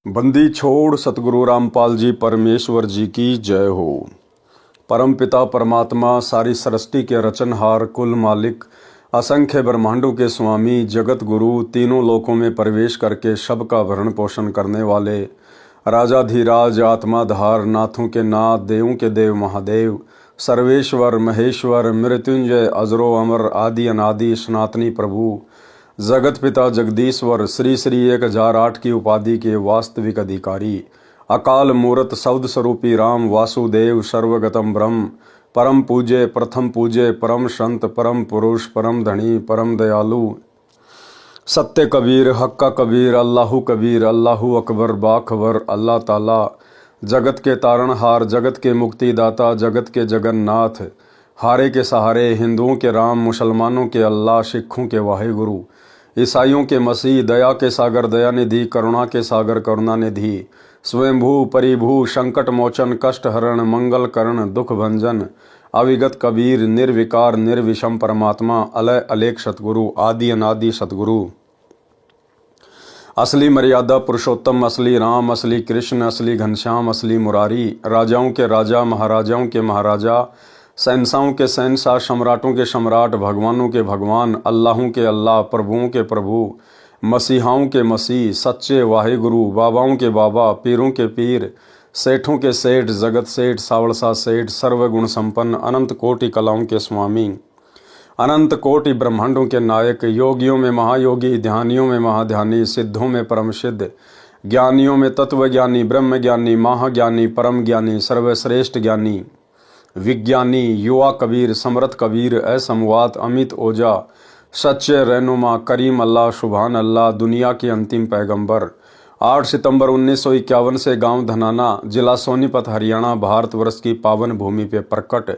बंदी छोड़ सतगुरु रामपाल जी परमेश्वर जी की जय हो। परम पिता परमात्मा सारी सृष्टि के रचनहार कुल मालिक असंख्य ब्रह्मांडों के स्वामी जगत गुरु तीनों लोकों में प्रवेश करके सबका भरण पोषण करने वाले राजाधिराज आत्माधार नाथों के नाथ देवों के देव महादेव सर्वेश्वर महेश्वर मृत्युंजय अजरो अमर आदि अनादि सनातनी प्रभु जगत पिता जगदीश्वर श्री श्री 1008 की उपाधि के वास्तविक अधिकारी अकाल मूरत शब्द स्वरूपी राम वासुदेव सर्वगतम ब्रह्म परम पूज्य प्रथम पूज्य परम संत परम पुरुष परम धनी परम दयालु सत्य कबीर हक्का कबीर अल्लाहू अकबर बाखबर अल्लाह ताला जगत के तारणहार जगत के मुक्तिदाता जगत के जगन्नाथ हारे के सहारे हिंदुओं के राम मुसलमानों के अल्लाह सिखों के वाहिगुरु ईसाइयों के मसीह दया के सागर दयानिधि करुणा के सागर करुणानिधि स्वयंभू परिभू संकट मोचन कष्ट हरण मंगल करण दुख भंजन अविगत कबीर निर्विकार निर्विषम परमात्मा अलय अलेख सतगुरु आदि अनादि सतगुरु असली मर्यादा पुरुषोत्तम असली राम असली कृष्ण असली घनश्याम असली मुरारी राजाओं के राजा महाराजाओं के महाराजा शहंशाहों के शहंशाह सम्राटों के सम्राट भगवानों के भगवान अल्लाहों के अल्लाह प्रभुओं के प्रभु मसीहाओं के मसीह सच्चे वाहिगुरु बाबाओं के बाबा पीरों के पीर सेठों के सेठ जगत सेठ सावड़सा सेठ सर्वगुण संपन्न अनंत कोटि कलाओं के स्वामी अनंत कोटि ब्रह्मांडों के नायक योगियों में महायोगी ध्यानियों में महाध्यानी सिद्धों में परम सिद्ध ज्ञानियों में तत्वज्ञानी ब्रह्म ज्ञानी महाज्ञानी परम ज्ञानी सर्वश्रेष्ठ ज्ञानी विज्ञानी युवा कबीर समर्थ कबीर असमवात अमित ओझा सच्चे रहनुमा करीम अल्लाह सुभान अल्लाह दुनिया के अंतिम पैगंबर 8 सितंबर 1951 से गांव धनाना जिला सोनीपत हरियाणा भारतवर्ष की पावन भूमि पे प्रकट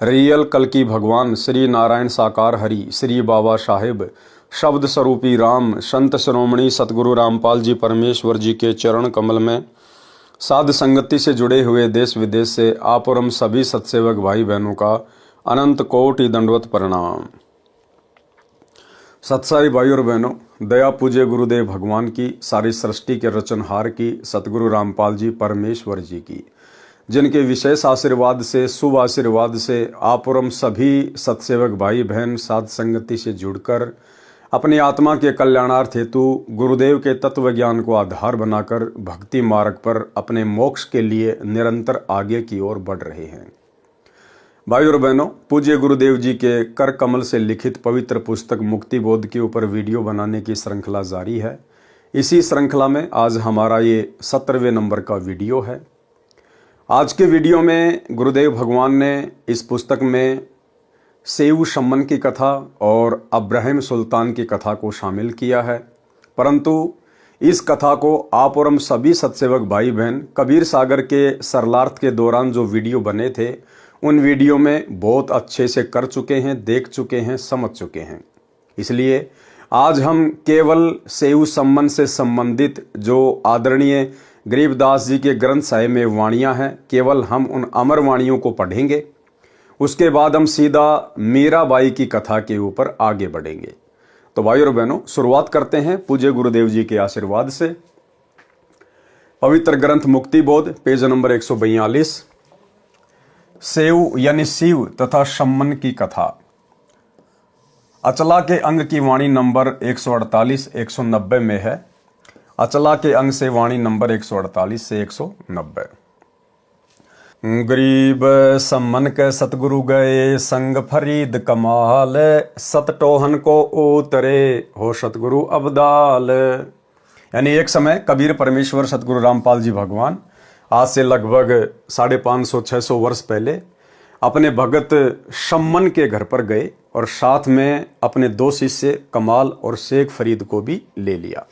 रियल कल्कि भगवान श्री नारायण साकार हरि श्री बाबा साहिब शब्द स्वरूपी राम संत श्रोमणी सतगुरु रामपाल जी परमेश्वर जी के चरण कमल में साध संगति से जुड़े हुए देश विदेश से आप और हम सभी सत्सेवक भाई बहनों का अनंत कोटि दंडवत प्रणाम। सत्साई भाई और बहनों, दया पूज्य गुरुदेव भगवान की सारी सृष्टि के रचनहार की सतगुरु रामपाल जी परमेश्वर जी की जिनके विशेष आशीर्वाद से शुभ आशीर्वाद से आप और हम सभी सत्सेवक भाई बहन साध संगति से जुड़कर अपनी आत्मा के कल्याणार्थ हेतु गुरुदेव के तत्व ज्ञान को आधार बनाकर भक्ति मार्ग पर अपने मोक्ष के लिए निरंतर आगे की ओर बढ़ रहे हैं। भाई और बहनों, पूज्य गुरुदेव जी के कर कमल से लिखित पवित्र पुस्तक मुक्ति बोध के ऊपर वीडियो बनाने की श्रृंखला जारी है। इसी श्रृंखला में आज हमारा ये 17वें नंबर का वीडियो है। आज के वीडियो में गुरुदेव भगवान ने इस पुस्तक में सेऊ शम्मन की कथा और अब्राहिम सुल्तान की कथा को शामिल किया है, परंतु इस कथा को आप और हम सभी सत्सेवक भाई बहन कबीर सागर के सरलार्थ के दौरान जो वीडियो बने थे उन वीडियो में बहुत अच्छे से कर चुके हैं, देख चुके हैं, समझ चुके हैं। इसलिए आज हम केवल सेऊ शम्मन से संबंधित जो आदरणीय गरीबदास जी के ग्रंथ साहिब में वाणियाँ हैं, केवल हम उन अमर वाणियों को पढ़ेंगे। उसके बाद हम सीधा मीराबाई की कथा के ऊपर आगे बढ़ेंगे। तो भाई और बहनों, शुरुआत करते हैं पूज्य गुरुदेव जी के आशीर्वाद से। पवित्र ग्रंथ मुक्ति बोध पेज नंबर 142 सेऊ यानी शिव तथा शम्मन की कथा अचला के अंग की वाणी नंबर 148 190 में है। अचला के अंग से वाणी नंबर 148 से 190। गरीब सम्मन के सतगुरु गए संग फरीद कमाल सतटोहन को उतरे हो सतगुरु अबदाल। यानी एक समय कबीर परमेश्वर सतगुरु रामपाल जी भगवान आज से लगभग 550-600 वर्ष पहले अपने भगत शम्मन के घर पर गए और साथ में अपने 2 शिष्य कमाल और शेख फरीद को भी ले लिया।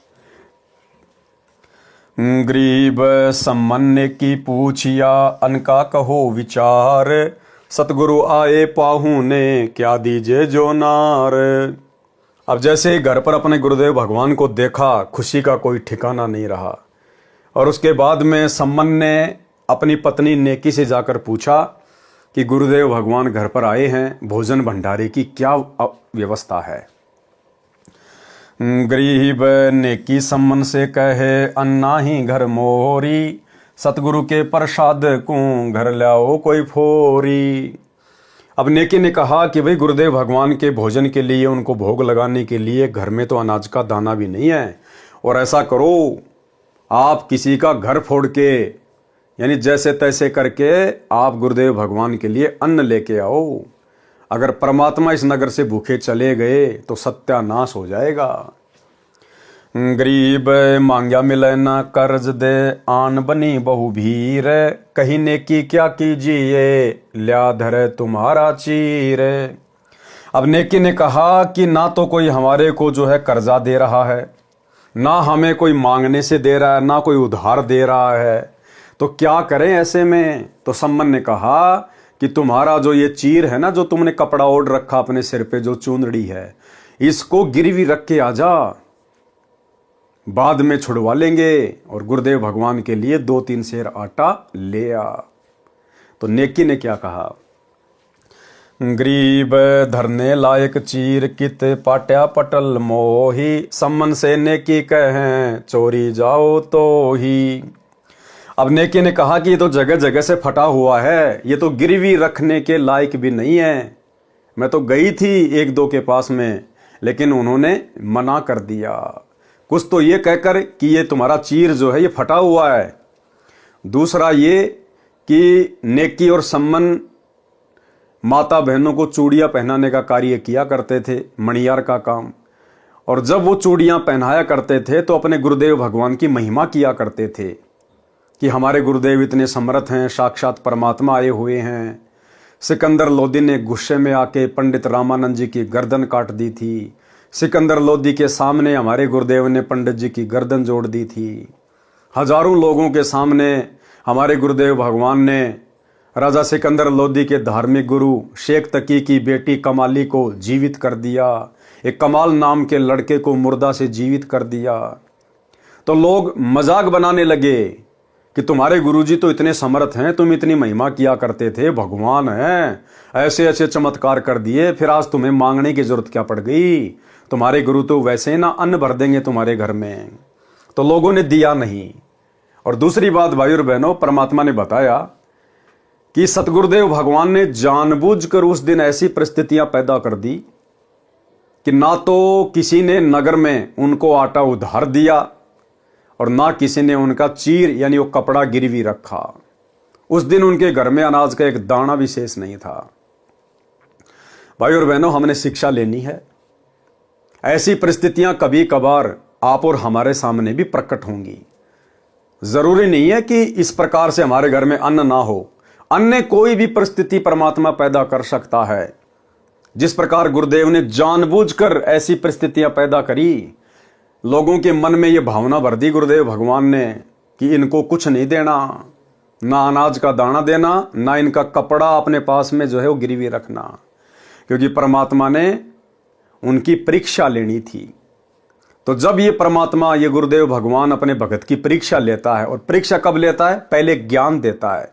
गरीब सम्मन ने की पूछिया अनका कहो विचार सतगुरु आए पाहू ने क्या दीजे जो नार। अब जैसे घर पर अपने गुरुदेव भगवान को देखा, खुशी का कोई ठिकाना नहीं रहा और उसके बाद में सम्मन ने अपनी पत्नी नेकी से जाकर पूछा कि गुरुदेव भगवान घर पर आए हैं, भोजन भंडारे की क्या व्यवस्था है। गरीब नेकी सम्मन से कहे अन्ना ही घर मोरी, सतगुरु के प्रसाद को घर लाओ कोई फोरी। अब नेकी ने कहा कि भाई गुरुदेव भगवान के भोजन के लिए, उनको भोग लगाने के लिए घर में तो अनाज का दाना भी नहीं है, और ऐसा करो आप किसी का घर फोड़ के, यानी जैसे तैसे करके आप गुरुदेव भगवान के लिए अन्न लेके आओ। अगर परमात्मा इस नगर से भूखे चले गए तो सत्यानाश हो जाएगा। गरीब मांग्या मिले ना कर्ज दे, आन बनी बहु भीर, कहीं नेकी क्या कीजिए ल्या धरे तुम्हारा चीर। अब नेकी ने कहा कि ना तो कोई हमारे को जो है कर्जा दे रहा है, ना हमें कोई मांगने से दे रहा है, ना कोई उधार दे रहा है, तो क्या करें ऐसे में। तो सम्मन ने कहा कि तुम्हारा जो ये चीर है ना, जो तुमने कपड़ा ओढ़ रखा अपने सिर पे, जो चूंदड़ी है, इसको गिरवी रख के आ जा, बाद में छुड़वा लेंगे। और गुरुदेव भगवान के लिए 2-3 सेर आटा ले आ। तो नेकी ने क्या कहा, गरीब धरने लायक चीर कित पाट्या पटल मोही, सम्मन से नेकी कहें चोरी जाओ तो ही। अब नेकी ने कहा कि ये तो जगह जगह से फटा हुआ है, ये तो गिरवी रखने के लायक भी नहीं है। मैं तो गई थी 1-2 के पास में, लेकिन उन्होंने मना कर दिया, कुछ तो ये कहकर कि ये तुम्हारा चीर जो है ये फटा हुआ है। दूसरा ये कि नेकी और सम्मन माता बहनों को चूड़ियाँ पहनाने का कार्य किया करते थे, मणियार का काम। और जब वो चूड़ियाँ पहनाया करते थे तो अपने गुरुदेव भगवान की महिमा किया करते थे कि हमारे गुरुदेव इतने समर्थ हैं, साक्षात परमात्मा आए हुए हैं। सिकंदर लोदी ने गुस्से में आके पंडित रामानंद जी की गर्दन काट दी थी। सिकंदर लोदी के सामने हमारे गुरुदेव ने पंडित जी की गर्दन जोड़ दी थी। हजारों लोगों के सामने हमारे गुरुदेव भगवान ने राजा सिकंदर लोदी के धार्मिक गुरु शेख तकी की बेटी कमाली को जीवित कर दिया। एक कमाल नाम के लड़के को मुर्दा से जीवित कर दिया। तो लोग मजाक बनाने लगे कि तुम्हारे गुरुजी तो इतने समर्थ हैं, तुम इतनी महिमा किया करते थे, भगवान हैं, ऐसे ऐसे चमत्कार कर दिए, फिर आज तुम्हें मांगने की जरूरत क्या पड़ गई। तुम्हारे गुरु तो वैसे ही ना अन्न भर देंगे तुम्हारे घर में। तो लोगों ने दिया नहीं। और दूसरी बात भाई और बहनों, परमात्मा ने बताया कि सतगुरुदेव भगवान ने जानबूझकर उस दिन ऐसी परिस्थितियां पैदा कर दी कि ना तो किसी ने नगर में उनको आटा उधार दिया और ना किसी ने उनका चीर यानी वो कपड़ा गिरवी रखा। उस दिन उनके घर में अनाज का एक दाना विशेष नहीं था। भाई और बहनों, हमने शिक्षा लेनी है। ऐसी परिस्थितियां कभी कभार आप और हमारे सामने भी प्रकट होंगी। जरूरी नहीं है कि इस प्रकार से हमारे घर में अन्न ना हो। अन्य कोई भी परिस्थिति परमात्मा पैदा कर सकता है। जिस प्रकार गुरुदेव ने जानबूझकर ऐसी परिस्थितियां पैदा करी, लोगों के मन में यह भावना भर दी गुरुदेव भगवान ने कि इनको कुछ नहीं देना, ना अनाज का दाना देना, ना इनका कपड़ा अपने पास में जो है वो गिरवी रखना, क्योंकि परमात्मा ने उनकी परीक्षा लेनी थी। तो जब ये परमात्मा, ये गुरुदेव भगवान अपने भगत की परीक्षा लेता है, और परीक्षा कब लेता है? पहले ज्ञान देता है,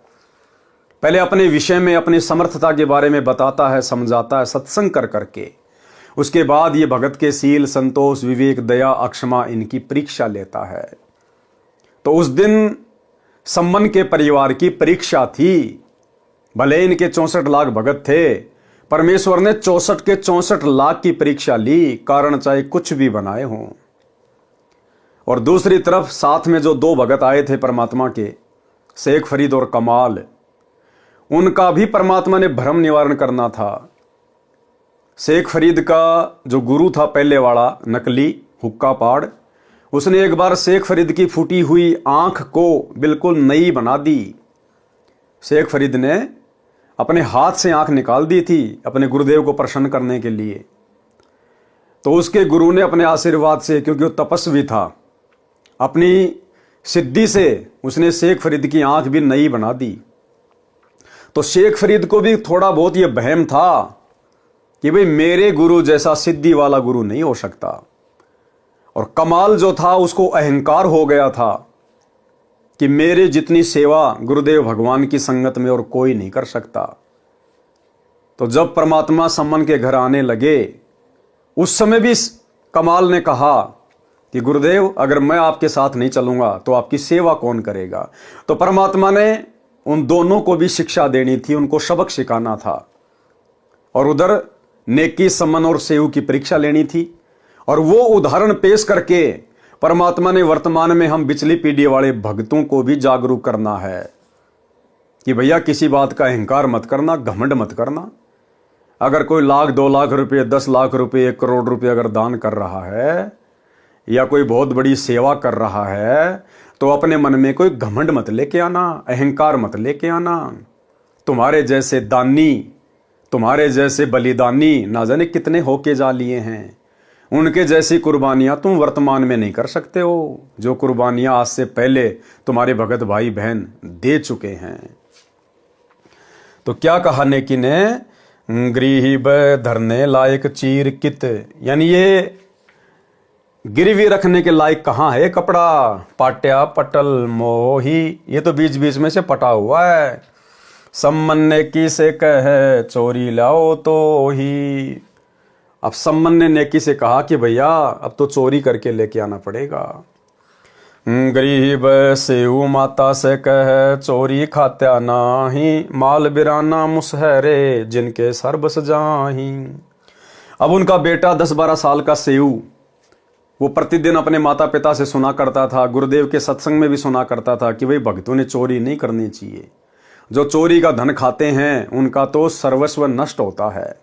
पहले अपने विषय में अपनी समर्थता के बारे में बताता है, समझाता है सत्संग कर करके। उसके बाद ये भगत के सील, संतोष, विवेक, दया, अक्षमा इनकी परीक्षा लेता है। तो उस दिन सम्मन के परिवार की परीक्षा थी। भले इनके 64 लाख भगत थे, परमेश्वर ने 64 के 64 लाख की परीक्षा ली, कारण चाहे कुछ भी बनाए हों। और दूसरी तरफ साथ में जो 2 भगत आए थे परमात्मा के, शेख फरीद और कमाल, उनका भी परमात्मा ने भ्रम निवारण करना था। शेख फरीद का जो गुरु था पहले वाला, नकली हुक्का पाड़, उसने एक बार शेख फरीद की फूटी हुई आंख को बिल्कुल नई बना दी। शेख फरीद ने अपने हाथ से आंख निकाल दी थी अपने गुरुदेव को प्रसन्न करने के लिए। तो उसके गुरु ने अपने आशीर्वाद से, क्योंकि वो तपस्वी था, अपनी सिद्धि से उसने शेख फरीद की आंख भी नई बना दी। तो शेख फरीद को भी थोड़ा बहुत ये वहम था कि भाई मेरे गुरु जैसा सिद्धि वाला गुरु नहीं हो सकता। और कमाल जो था उसको अहंकार हो गया था कि मेरे जितनी सेवा गुरुदेव भगवान की संगत में और कोई नहीं कर सकता। तो जब परमात्मा सम्मन के घर आने लगे, उस समय भी कमाल ने कहा कि गुरुदेव अगर मैं आपके साथ नहीं चलूंगा तो आपकी सेवा कौन करेगा। तो परमात्मा ने उन दोनों को भी शिक्षा देनी थी, उनको सबक सिखाना था, और उधर नेकी, सम्मान और सेव की परीक्षा लेनी थी। और वो उदाहरण पेश करके परमात्मा ने वर्तमान में हम पिछली पीढ़ी वाले भक्तों को भी जागरूक करना है कि भैया किसी बात का अहंकार मत करना, घमंड मत करना। अगर कोई लाख, 2 लाख रुपए, 10 लाख रुपए, 1 करोड़ रुपए अगर दान कर रहा है या कोई बहुत बड़ी सेवा कर रहा है तो अपने मन में कोई घमंड मत लेके आना, अहंकार मत लेके आना। तुम्हारे जैसे दानी, तुम्हारे जैसे बलिदानी ना जाने कितने होके जा लिए हैं। उनके जैसी कुर्बानियां तुम वर्तमान में नहीं कर सकते हो, जो कुर्बानियां आज से पहले तुम्हारे भगत भाई बहन दे चुके हैं। तो क्या कहा नेकी ने, गरीब धरने लायक चीर कित, यानी ये गिरवी रखने के लायक कहाँ है कपड़ा, पाट्या पटल मोही, ये तो बीच बीच में से पटा हुआ है। सम्मन नेकी से कहे चोरी लाओ तो ही। अब सम्मन ने नेकी से कहा कि भैया अब तो चोरी करके लेके आना पड़ेगा। गरीब सेऊ माता से कहे चोरी खात्या नाही, माल बिराना मुसहरे जिनके सर बस जाही। अब उनका बेटा 10-12 साल का सेऊ, वो प्रतिदिन अपने माता पिता से सुना करता था, गुरुदेव के सत्संग में भी सुना करता था कि भाई भक्तों ने चोरी नहीं करनी चाहिए, जो चोरी का धन खाते हैं उनका तो सर्वस्व नष्ट होता है।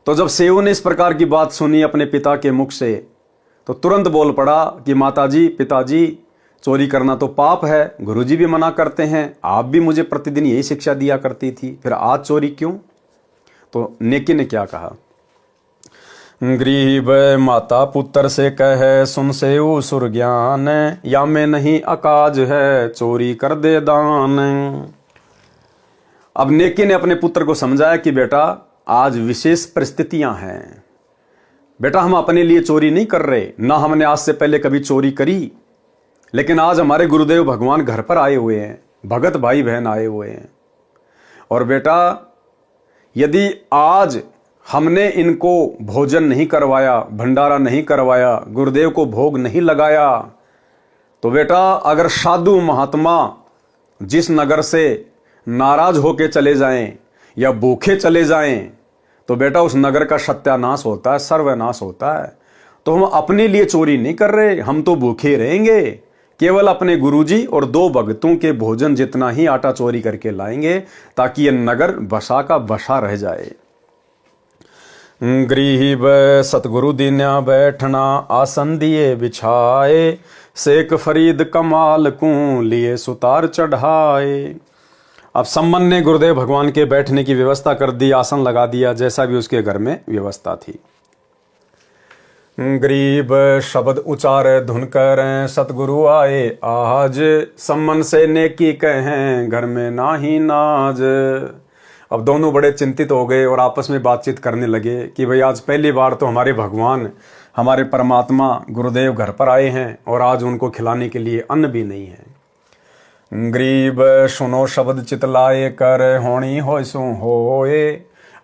तो जब सेऊ ने इस प्रकार की बात सुनी अपने पिता के मुख से तो तुरंत बोल पड़ा कि माताजी, पिताजी, चोरी करना तो पाप है, गुरुजी भी मना करते हैं, आप भी मुझे प्रतिदिन यही शिक्षा दिया करती थी, फिर आज चोरी क्यों। तो नेकी ने क्या कहा, गरीब माता पुत्र से कहे सुन सेऊ सुर ज्ञान, या में नहीं अकाज है चोरी कर दे दान। अब नेकी ने अपने पुत्र को समझाया कि बेटा आज विशेष परिस्थितियां हैं, बेटा हम अपने लिए चोरी नहीं कर रहे, ना हमने आज से पहले कभी चोरी करी, लेकिन आज हमारे गुरुदेव भगवान घर पर आए हुए हैं, भगत भाई बहन आए हुए हैं, और बेटा यदि आज हमने इनको भोजन नहीं करवाया, भंडारा नहीं करवाया, गुरुदेव को भोग नहीं लगाया, तो बेटा अगर साधु महात्मा जिस नगर से नाराज होके चले जाएं या भूखे चले जाएं तो बेटा उस नगर का सत्यानाश होता है, सर्वनाश होता है। तो हम अपने लिए चोरी नहीं कर रहे, हम तो भूखे रहेंगे, केवल अपने गुरुजी और 2 भक्तों के भोजन जितना ही आटा चोरी करके लाएंगे ताकि ये नगर बसा का बसा रह जाए। गरीब सतगुरु दीन्या बैठना आसन दिए बिछाए, शेख फरीद कमाल को लिए सुतार चढ़ाए। अब सम्मन ने गुरुदेव भगवान के बैठने की व्यवस्था कर दी, आसन लगा दिया, जैसा भी उसके घर में व्यवस्था थी। गरीब शब्द उचारे धुन कर सतगुरु आए आज, सम्मन से नेकी कहें घर में नाही नाज। अब दोनों बड़े चिंतित हो गए और आपस में बातचीत करने लगे कि भाई आज पहली बार तो हमारे भगवान, हमारे परमात्मा गुरुदेव घर पर आए हैं और आज उनको खिलाने के लिए अन्न भी नहीं है। गरीब सुनो शब्द चितलाए कर होनी हो सो होए।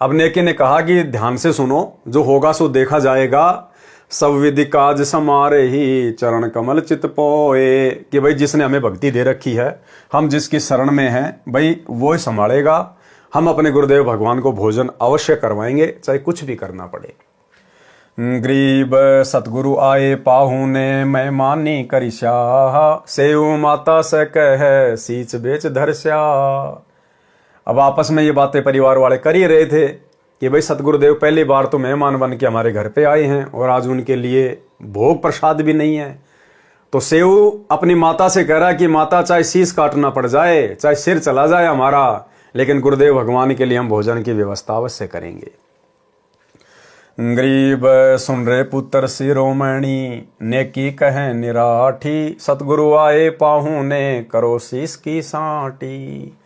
अब नेकी ने कहा कि ध्यान से सुनो, जो होगा सो देखा जाएगा, सब विधि काज समारे ही चरण कमल चित पोए। कि भाई जिसने हमें भक्ति दे रखी है, हम जिसकी शरण में हैं, भाई वो ही संभालेगा। हम अपने गुरुदेव भगवान को भोजन अवश्य करवाएंगे, चाहे कुछ भी करना पड़े। गरीब सतगुरु आए पाहू ने मैं मानी करी श्याह, सेऊ माता से कहे सींच बेच धर श्याह। अब आपस में ये बातें परिवार वाले कर ही रहे थे कि भाई सतगुरुदेव पहली बार तो मेहमान बन के हमारे घर पे आए हैं और आज उनके लिए भोग प्रसाद भी नहीं है। तो सेऊ अपनी माता से कह रहा है कि माता चाहे शीश काटना पड़ जाए, चाहे सिर चला जाए हमारा, लेकिन गुरुदेव भगवान के लिए हम भोजन की व्यवस्था अवश्य करेंगे। गरीब सुन रे पुत्र शिरोमणि, नेकी कहे निराठी, सतगुरु आए पाहू ने करो शीश की साटी।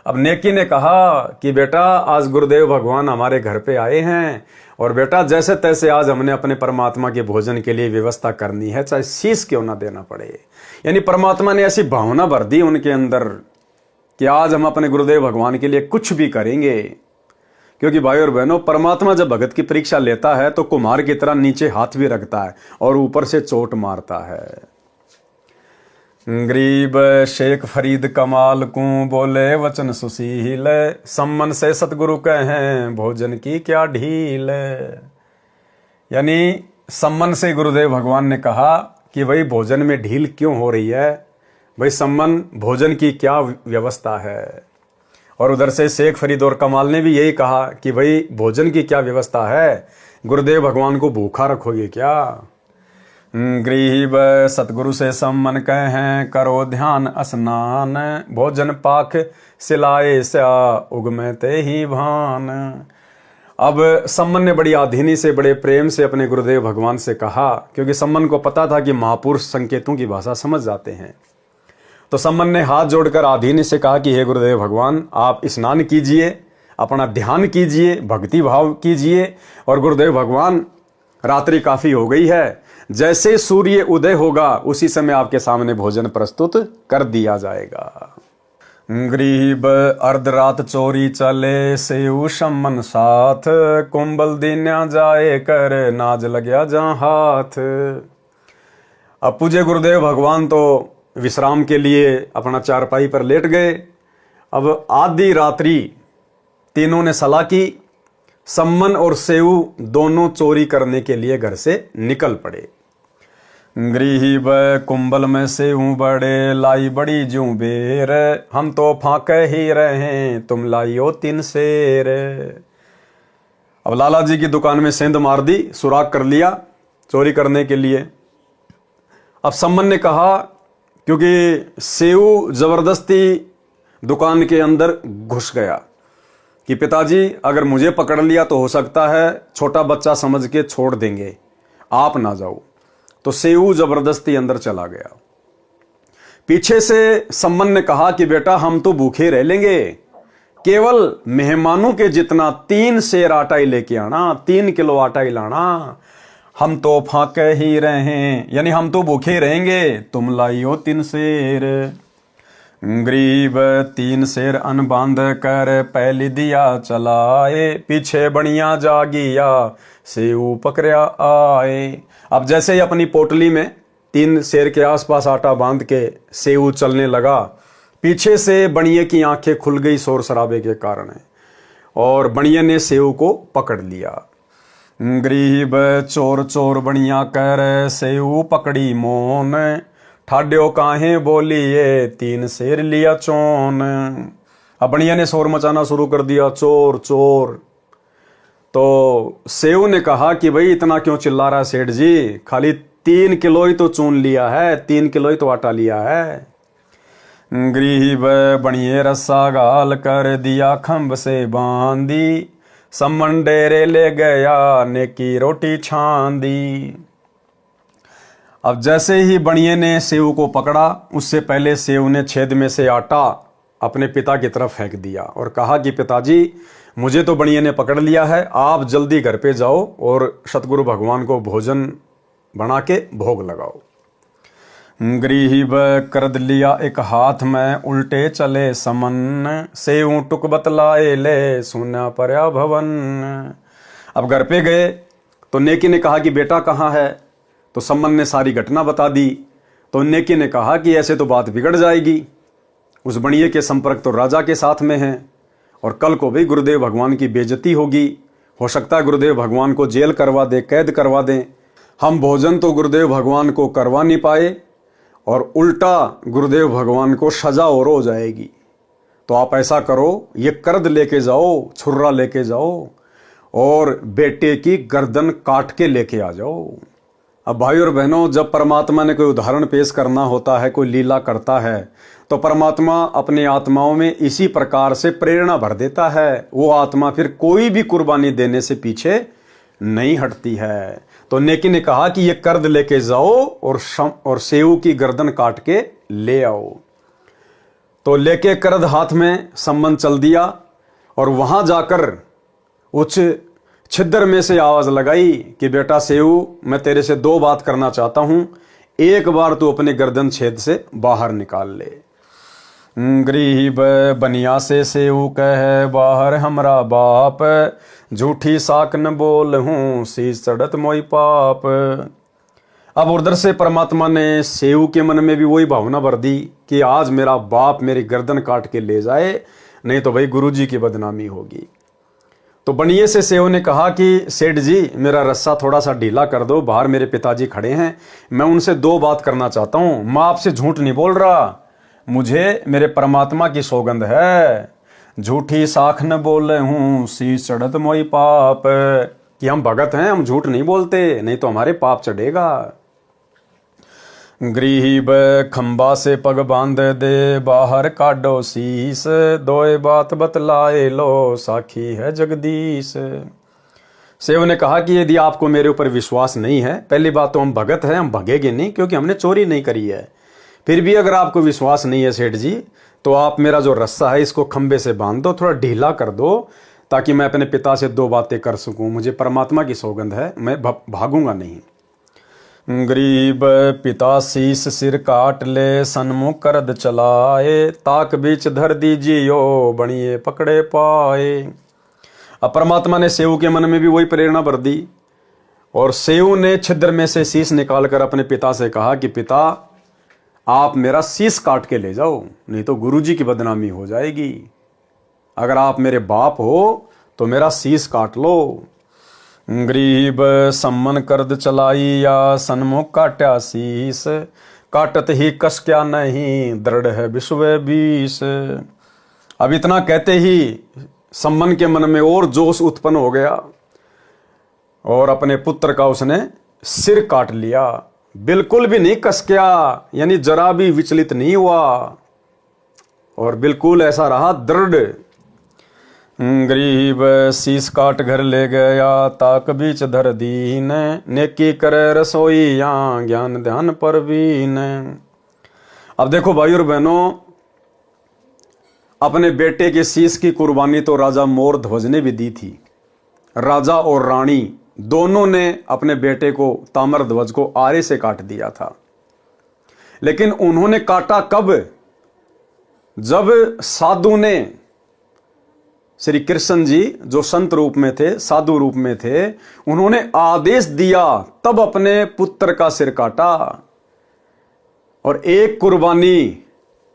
अब नेकी ने कहा कि बेटा आज गुरुदेव भगवान हमारे घर पे आए हैं और बेटा जैसे तैसे आज हमने अपने परमात्मा के भोजन के लिए व्यवस्था करनी है, चाहे शीश क्यों ना देना पड़े। यानी परमात्मा ने ऐसी भावना भर दी उनके अंदर कि आज हम अपने गुरुदेव भगवान के लिए कुछ भी करेंगे, क्योंकि भाई और बहनों, परमात्मा जब भगत की परीक्षा लेता है तो कुम्हार की तरह नीचे हाथ भी रखता है और ऊपर से चोट मारता है। गरीब शेख फरीद कमाल को बोले वचन सुशील, सम्मन से सतगुरु कहें भोजन की क्या ढील। यानी सम्मन से गुरुदेव भगवान ने कहा कि भाई भोजन में ढील क्यों हो रही है, भाई सम्मन भोजन की क्या व्यवस्था है। और उधर से शेख फरीद और कमाल ने भी यही कहा कि भाई भोजन की क्या व्यवस्था है, गुरुदेव भगवान को भूखा रखोगे क्या। गरीब सतगुरु से सम्मन कहें करो ध्यान स्नान, भोजन पाक सिलाए स्या उगमे ते ही भान। अब सम्मन ने बड़ी आधीनी से, बड़े प्रेम से अपने गुरुदेव भगवान से कहा, क्योंकि सम्मन को पता था कि महापुरुष संकेतों की भाषा समझ जाते हैं। तो सम्मन ने हाथ जोड़कर आधीनी से कहा कि हे गुरुदेव भगवान, आप स्नान कीजिए, अपना ध्यान कीजिए, भक्ति भाव कीजिए। और गुरुदेव भगवान, रात्रि काफी हो गई है, जैसे सूर्य उदय होगा उसी समय आपके सामने भोजन प्रस्तुत कर दिया जाएगा। गरीब अर्धरात चोरी चले सेऊ सम्मन साथ, कुंबल दीन्या जाए कर नाज लग्या जहां हाथ। अब पूज्य गुरुदेव भगवान तो विश्राम के लिए अपना चारपाई पर लेट गए। अब आधी रात्रि तीनों ने सलाह की, सम्मन और सेऊ दोनों चोरी करने के लिए घर से निकल पड़े। गरीब कुंबल में सेऊ बड़े लाई बड़ी जू बेर, हम तो फाके ही रहे तुम लाइयो 3 शेर। अब लाला जी की दुकान में सेंध मार दी, सुराग कर लिया चोरी करने के लिए। अब सम्मन ने कहा, क्योंकि सेऊ जबरदस्ती दुकान के अंदर घुस गया, कि पिताजी अगर मुझे पकड़ लिया तो हो सकता है छोटा बच्चा समझ के छोड़ देंगे, आप ना जाओ। तो सेऊ जबरदस्ती अंदर चला गया। पीछे से सम्मन ने कहा कि बेटा हम तो भूखे रह लेंगे, केवल मेहमानों के जितना 3 शेर आटा ही लेके आना, 3 किलो आटा ही लाना, हम तो फाके ही रहे, यानी हम तो भूखे रहेंगे, तुम लाइयो 3 शेर। गरीब 3 शेर अन बांध कर पहली दिया चलाए, पीछे बढ़िया जागिया सेऊ पकड़या आए। अब जैसे ही अपनी पोटली में 3 शेर के आसपास आटा बांध के सेऊ चलने लगा, पीछे से बणिये की आंखें खुल गई शोर शराबे के कारण, और बणिये ने सेऊ को पकड़ लिया। गरीब चोर चोर बणिया कर सेऊ पकड़ी मोन, ठाड्यो काहे बोलिए 3 शेर लिया चोन। अब बणिया ने शोर मचाना शुरू कर दिया, चोर चोर। तो सेऊ ने कहा कि भाई इतना क्यों चिल्ला रहा सेठ जी, खाली 3 किलो ही तो चून लिया है, 3 किलो ही तो आटा लिया है। गरीब बणिये रस्सा गाल कर दिया खंभ से बांधी, सम्मन डेरे ले गया नेकी रोटी छांदी। अब जैसे ही बणिये ने सेऊ को पकड़ा, उससे पहले सेऊ ने छेद में से आटा अपने पिता की तरफ फेंक दिया और कहा कि पिताजी मुझे तो बणिये ने पकड़ लिया है, आप जल्दी घर पे जाओ और सतगुरु भगवान को भोजन बना के भोग लगाओ। गरीब कर लिया एक हाथ में उल्टे चले समन, सेऊ टुक बतलाए ले सुना पर्या भवन। अब घर पे गए तो नेकी ने कहा कि बेटा कहाँ है, तो सम्मन ने सारी घटना बता दी। तो नेकी ने कहा कि ऐसे तो बात बिगड़ जाएगी, उस बणिये के संपर्क तो राजा के साथ में है और कल को भी गुरुदेव भगवान की बेइज्जती होगी, हो सकता है गुरुदेव भगवान को जेल करवा दे, कैद करवा दें। हम भोजन तो गुरुदेव भगवान को करवा नहीं पाए और उल्टा गुरुदेव भगवान को सजा और हो जाएगी। तो आप ऐसा करो, ये कर्द लेके जाओ, छुर्रा लेके जाओ और बेटे की गर्दन काट के लेके आ जाओ। अब भाई और बहनों, जब परमात्मा ने कोई उदाहरण पेश करना होता है, कोई लीला करता है, तो परमात्मा अपनी आत्माओं में इसी प्रकार से प्रेरणा भर देता है। वो आत्मा फिर कोई भी कुर्बानी देने से पीछे नहीं हटती है। तो नेकी ने कहा कि ये कर्द लेके जाओ और सेऊ की गर्दन काट के ले आओ। तो लेके कर्द हाथ में सम्मन चल दिया और वहां जाकर उच्च छिद्र में से आवाज लगाई कि बेटा सेऊ, मैं तेरे से 2 बात करना चाहता हूं, एक बार तू अपने गर्दन छेद से बाहर निकाल ले। गरीब बनिया से सेऊ कह बाहर हमरा बाप, झूठी साक न बोल हूँ शीश चढ़त मोई पाप। अब उधर से परमात्मा ने सेऊ के मन में भी वही भावना भर दी कि आज मेरा बाप मेरी गर्दन काट के ले जाए, नहीं तो भाई गुरुजी की बदनामी होगी। तो बनिए से सेऊ ने कहा कि सेठ जी मेरा रस्सा थोड़ा सा ढीला कर दो, बाहर मेरे पिताजी खड़े हैं, मैं उनसे दो बात करना चाहता हूँ। मैं आपसे झूठ नहीं बोल रहा, मुझे मेरे परमात्मा की सौगंध है, झूठी साख न बोले हूँ शीश चढ़त मोई पाप, कि हम भगत हैं, हम झूठ नहीं बोलते, नहीं तो हमारे पाप चढ़ेगा। गरीब खंबा से पग बांध दे बाहर काटो शीस, दोए बात बतलाए लो साखी है जगदीश। सेव ने कहा कि यदि आपको मेरे ऊपर विश्वास नहीं है, पहली बात तो हम भगत हैं, हम भगेंगे नहीं क्योंकि हमने चोरी नहीं करी है। फिर भी अगर आपको विश्वास नहीं है सेठ जी, तो आप मेरा जो रस्सा है इसको खंबे से बांध दो, थोड़ा ढीला कर दो, ताकि मैं अपने पिता से दो बातें कर सकूं। मुझे परमात्मा की सौगंध है, मैं भागूंगा नहीं। गरीब पिता शीस सिर काट ले सन्मुख करद चलाए, ताक बीच धर दीजियो बणिए पकड़े पाए। अब परमात्मा ने सेऊ के मन में भी वही प्रेरणा भर दी, और सेऊ ने छिद्र में से शीस निकालकर अपने पिता से कहा कि पिता आप मेरा शीस काट के ले जाओ, नहीं तो गुरुजी की बदनामी हो जाएगी। अगर आप मेरे बाप हो तो मेरा शीस काट लो। गरीब सम्मन करद चलाई या सन्मुख काट्या शीस, काटत ही कस क्या नहीं दृढ़ है विश्व बीस। अब इतना कहते ही सम्मन के मन में और जोश उत्पन्न हो गया, और अपने पुत्र का उसने सिर काट लिया। बिल्कुल भी नहीं कसक्या, यानी जरा भी विचलित नहीं हुआ, और बिल्कुल ऐसा रहा दृढ़। गरीब शीस काट घर ले गया ताक बीच धर दीन, नेकी करे रसोई या ज्ञान ध्यान परवीन। अब देखो भाई और बहनों, अपने बेटे के शीस की कुर्बानी तो राजा मोर ध्वज ने भी दी थी। राजा और रानी दोनों ने अपने बेटे को ताम्र ध्वज को आरे से काट दिया था, लेकिन उन्होंने काटा कब? जब साधु ने, श्री कृष्ण जी जो संत रूप में थे, साधु रूप में थे, उन्होंने आदेश दिया तब अपने पुत्र का सिर काटा। और एक कुर्बानी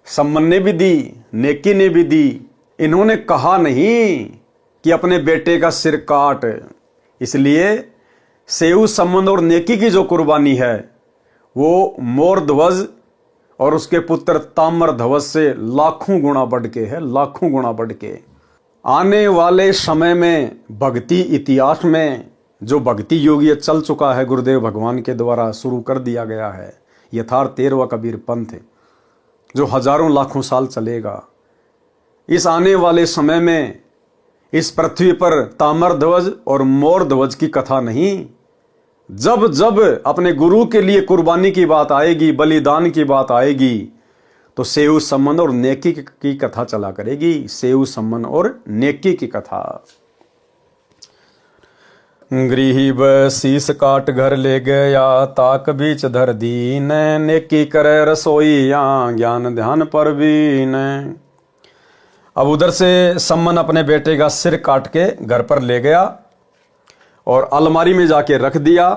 सम्मन ने भी दी, नेकी ने भी दी। इन्होंने कहा नहीं कि अपने बेटे का सिर काट। इसलिए सेऊ सम्मन और नेकी की जो कुर्बानी है वो मोर ध्वज और उसके पुत्र ताम्र ध्वज से लाखों गुना बढ़ के है, लाखों गुना बढ़ के। आने वाले समय में भक्ति इतिहास में जो भक्ति योगी चल चुका है, गुरुदेव भगवान के द्वारा शुरू कर दिया गया है, यथार्थ 13वां कबीर पंथ, जो हजारों लाखों साल चलेगा। इस आने वाले समय में इस पृथ्वी पर ताम्र ध्वज और मोर ध्वज की कथा नहीं, जब जब अपने गुरु के लिए कुर्बानी की बात आएगी, बलिदान की बात आएगी, तो सेऊ सम्मन और नेकी की कथा चला करेगी। सेऊ सम्मन और नेकी की कथा। गरीब शीस काट घर ले गया ताक बीच धर दीन, नेकी करे रसोई या ज्ञान ध्यान परवीन। अब उधर से सम्मन अपने बेटे का सिर काट के घर पर ले गया और अलमारी में जाके रख दिया,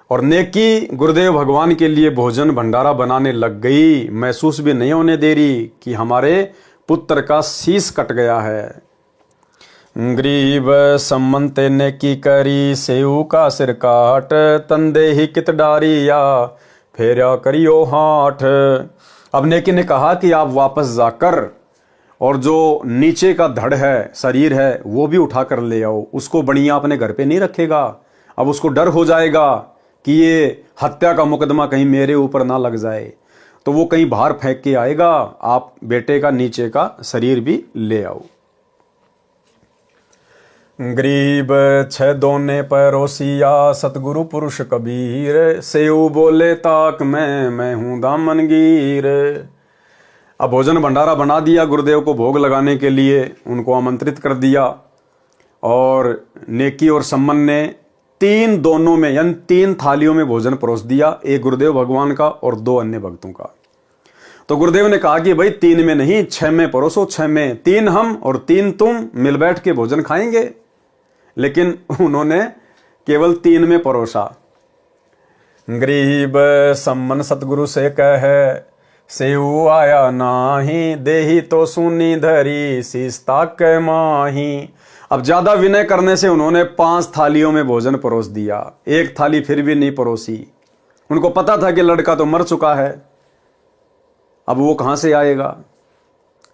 और नेकी गुरुदेव भगवान के लिए भोजन भंडारा बनाने लग गई। महसूस भी नहीं होने दे रही कि हमारे पुत्र का शीश कट गया है। गरीब सम्मन ते नेकी करी सेऊ का सिर काट, तंदे ही कित डारी या फेरा करियो हाथ। अब नेकी ने कहा कि आप वापस जाकर और जो नीचे का धड़ है, शरीर है, वो भी उठा कर ले आओ। उसको बढ़िया अपने घर पे नहीं रखेगा। अब उसको डर हो जाएगा कि ये हत्या का मुकदमा कहीं मेरे ऊपर ना लग जाए, तो वो कहीं बाहर फेंक के आएगा। आप बेटे का नीचे का शरीर भी ले आओ। गरीब छह दोने परोसिया सतगुरु पुरुष कबीर, सेऊ बोले ताक मैं हूं दामनगीर। अब भोजन भंडारा बना दिया, गुरुदेव को भोग लगाने के लिए उनको आमंत्रित कर दिया, और नेकी और सम्मन ने 3 दोनों में यानी 3 थालियों में भोजन परोस दिया, एक गुरुदेव भगवान का और 2 अन्य भक्तों का। तो गुरुदेव ने कहा कि भाई 3 में नहीं, 6 में परोसो, 6 में, 3 हम और 3 तुम मिल बैठ के भोजन खाएंगे। लेकिन उन्होंने केवल 3 में परोसा। गरीब सम्मन सतगुरु से कहे, सेऊ आया नाही, देही तो सुनी धरी, सीसता के माही। अब ज्यादा विनय करने से उन्होंने 5 थालियों में भोजन परोस दिया, 1 थाली फिर भी नहीं परोसी। उनको पता था कि लड़का तो मर चुका है, अब वो कहां से आएगा।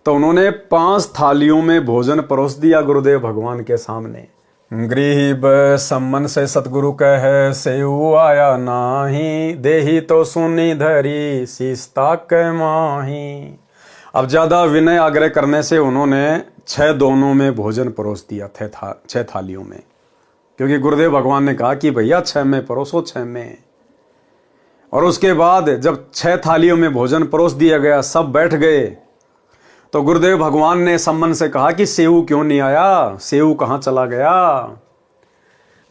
तो उन्होंने 5 थालियों में भोजन परोस दिया गुरुदेव भगवान के सामने। गरीब सम्मन से सतगुरु कहे, सेऊ आया नाही, देही तो सुनी धरी, सीसता के माही। अब ज्यादा विनय आग्रह करने से उन्होंने 6 दोनों में भोजन परोस दिया, 6 थालियों में, क्योंकि गुरुदेव भगवान ने कहा कि भैया 6 में परोसो, 6 में। और उसके बाद जब 6 थालियों में भोजन परोस दिया गया, सब बैठ गए, तो गुरुदेव भगवान ने सम्मन से कहा कि सेऊ क्यों नहीं आया, सेऊ कहां चला गया।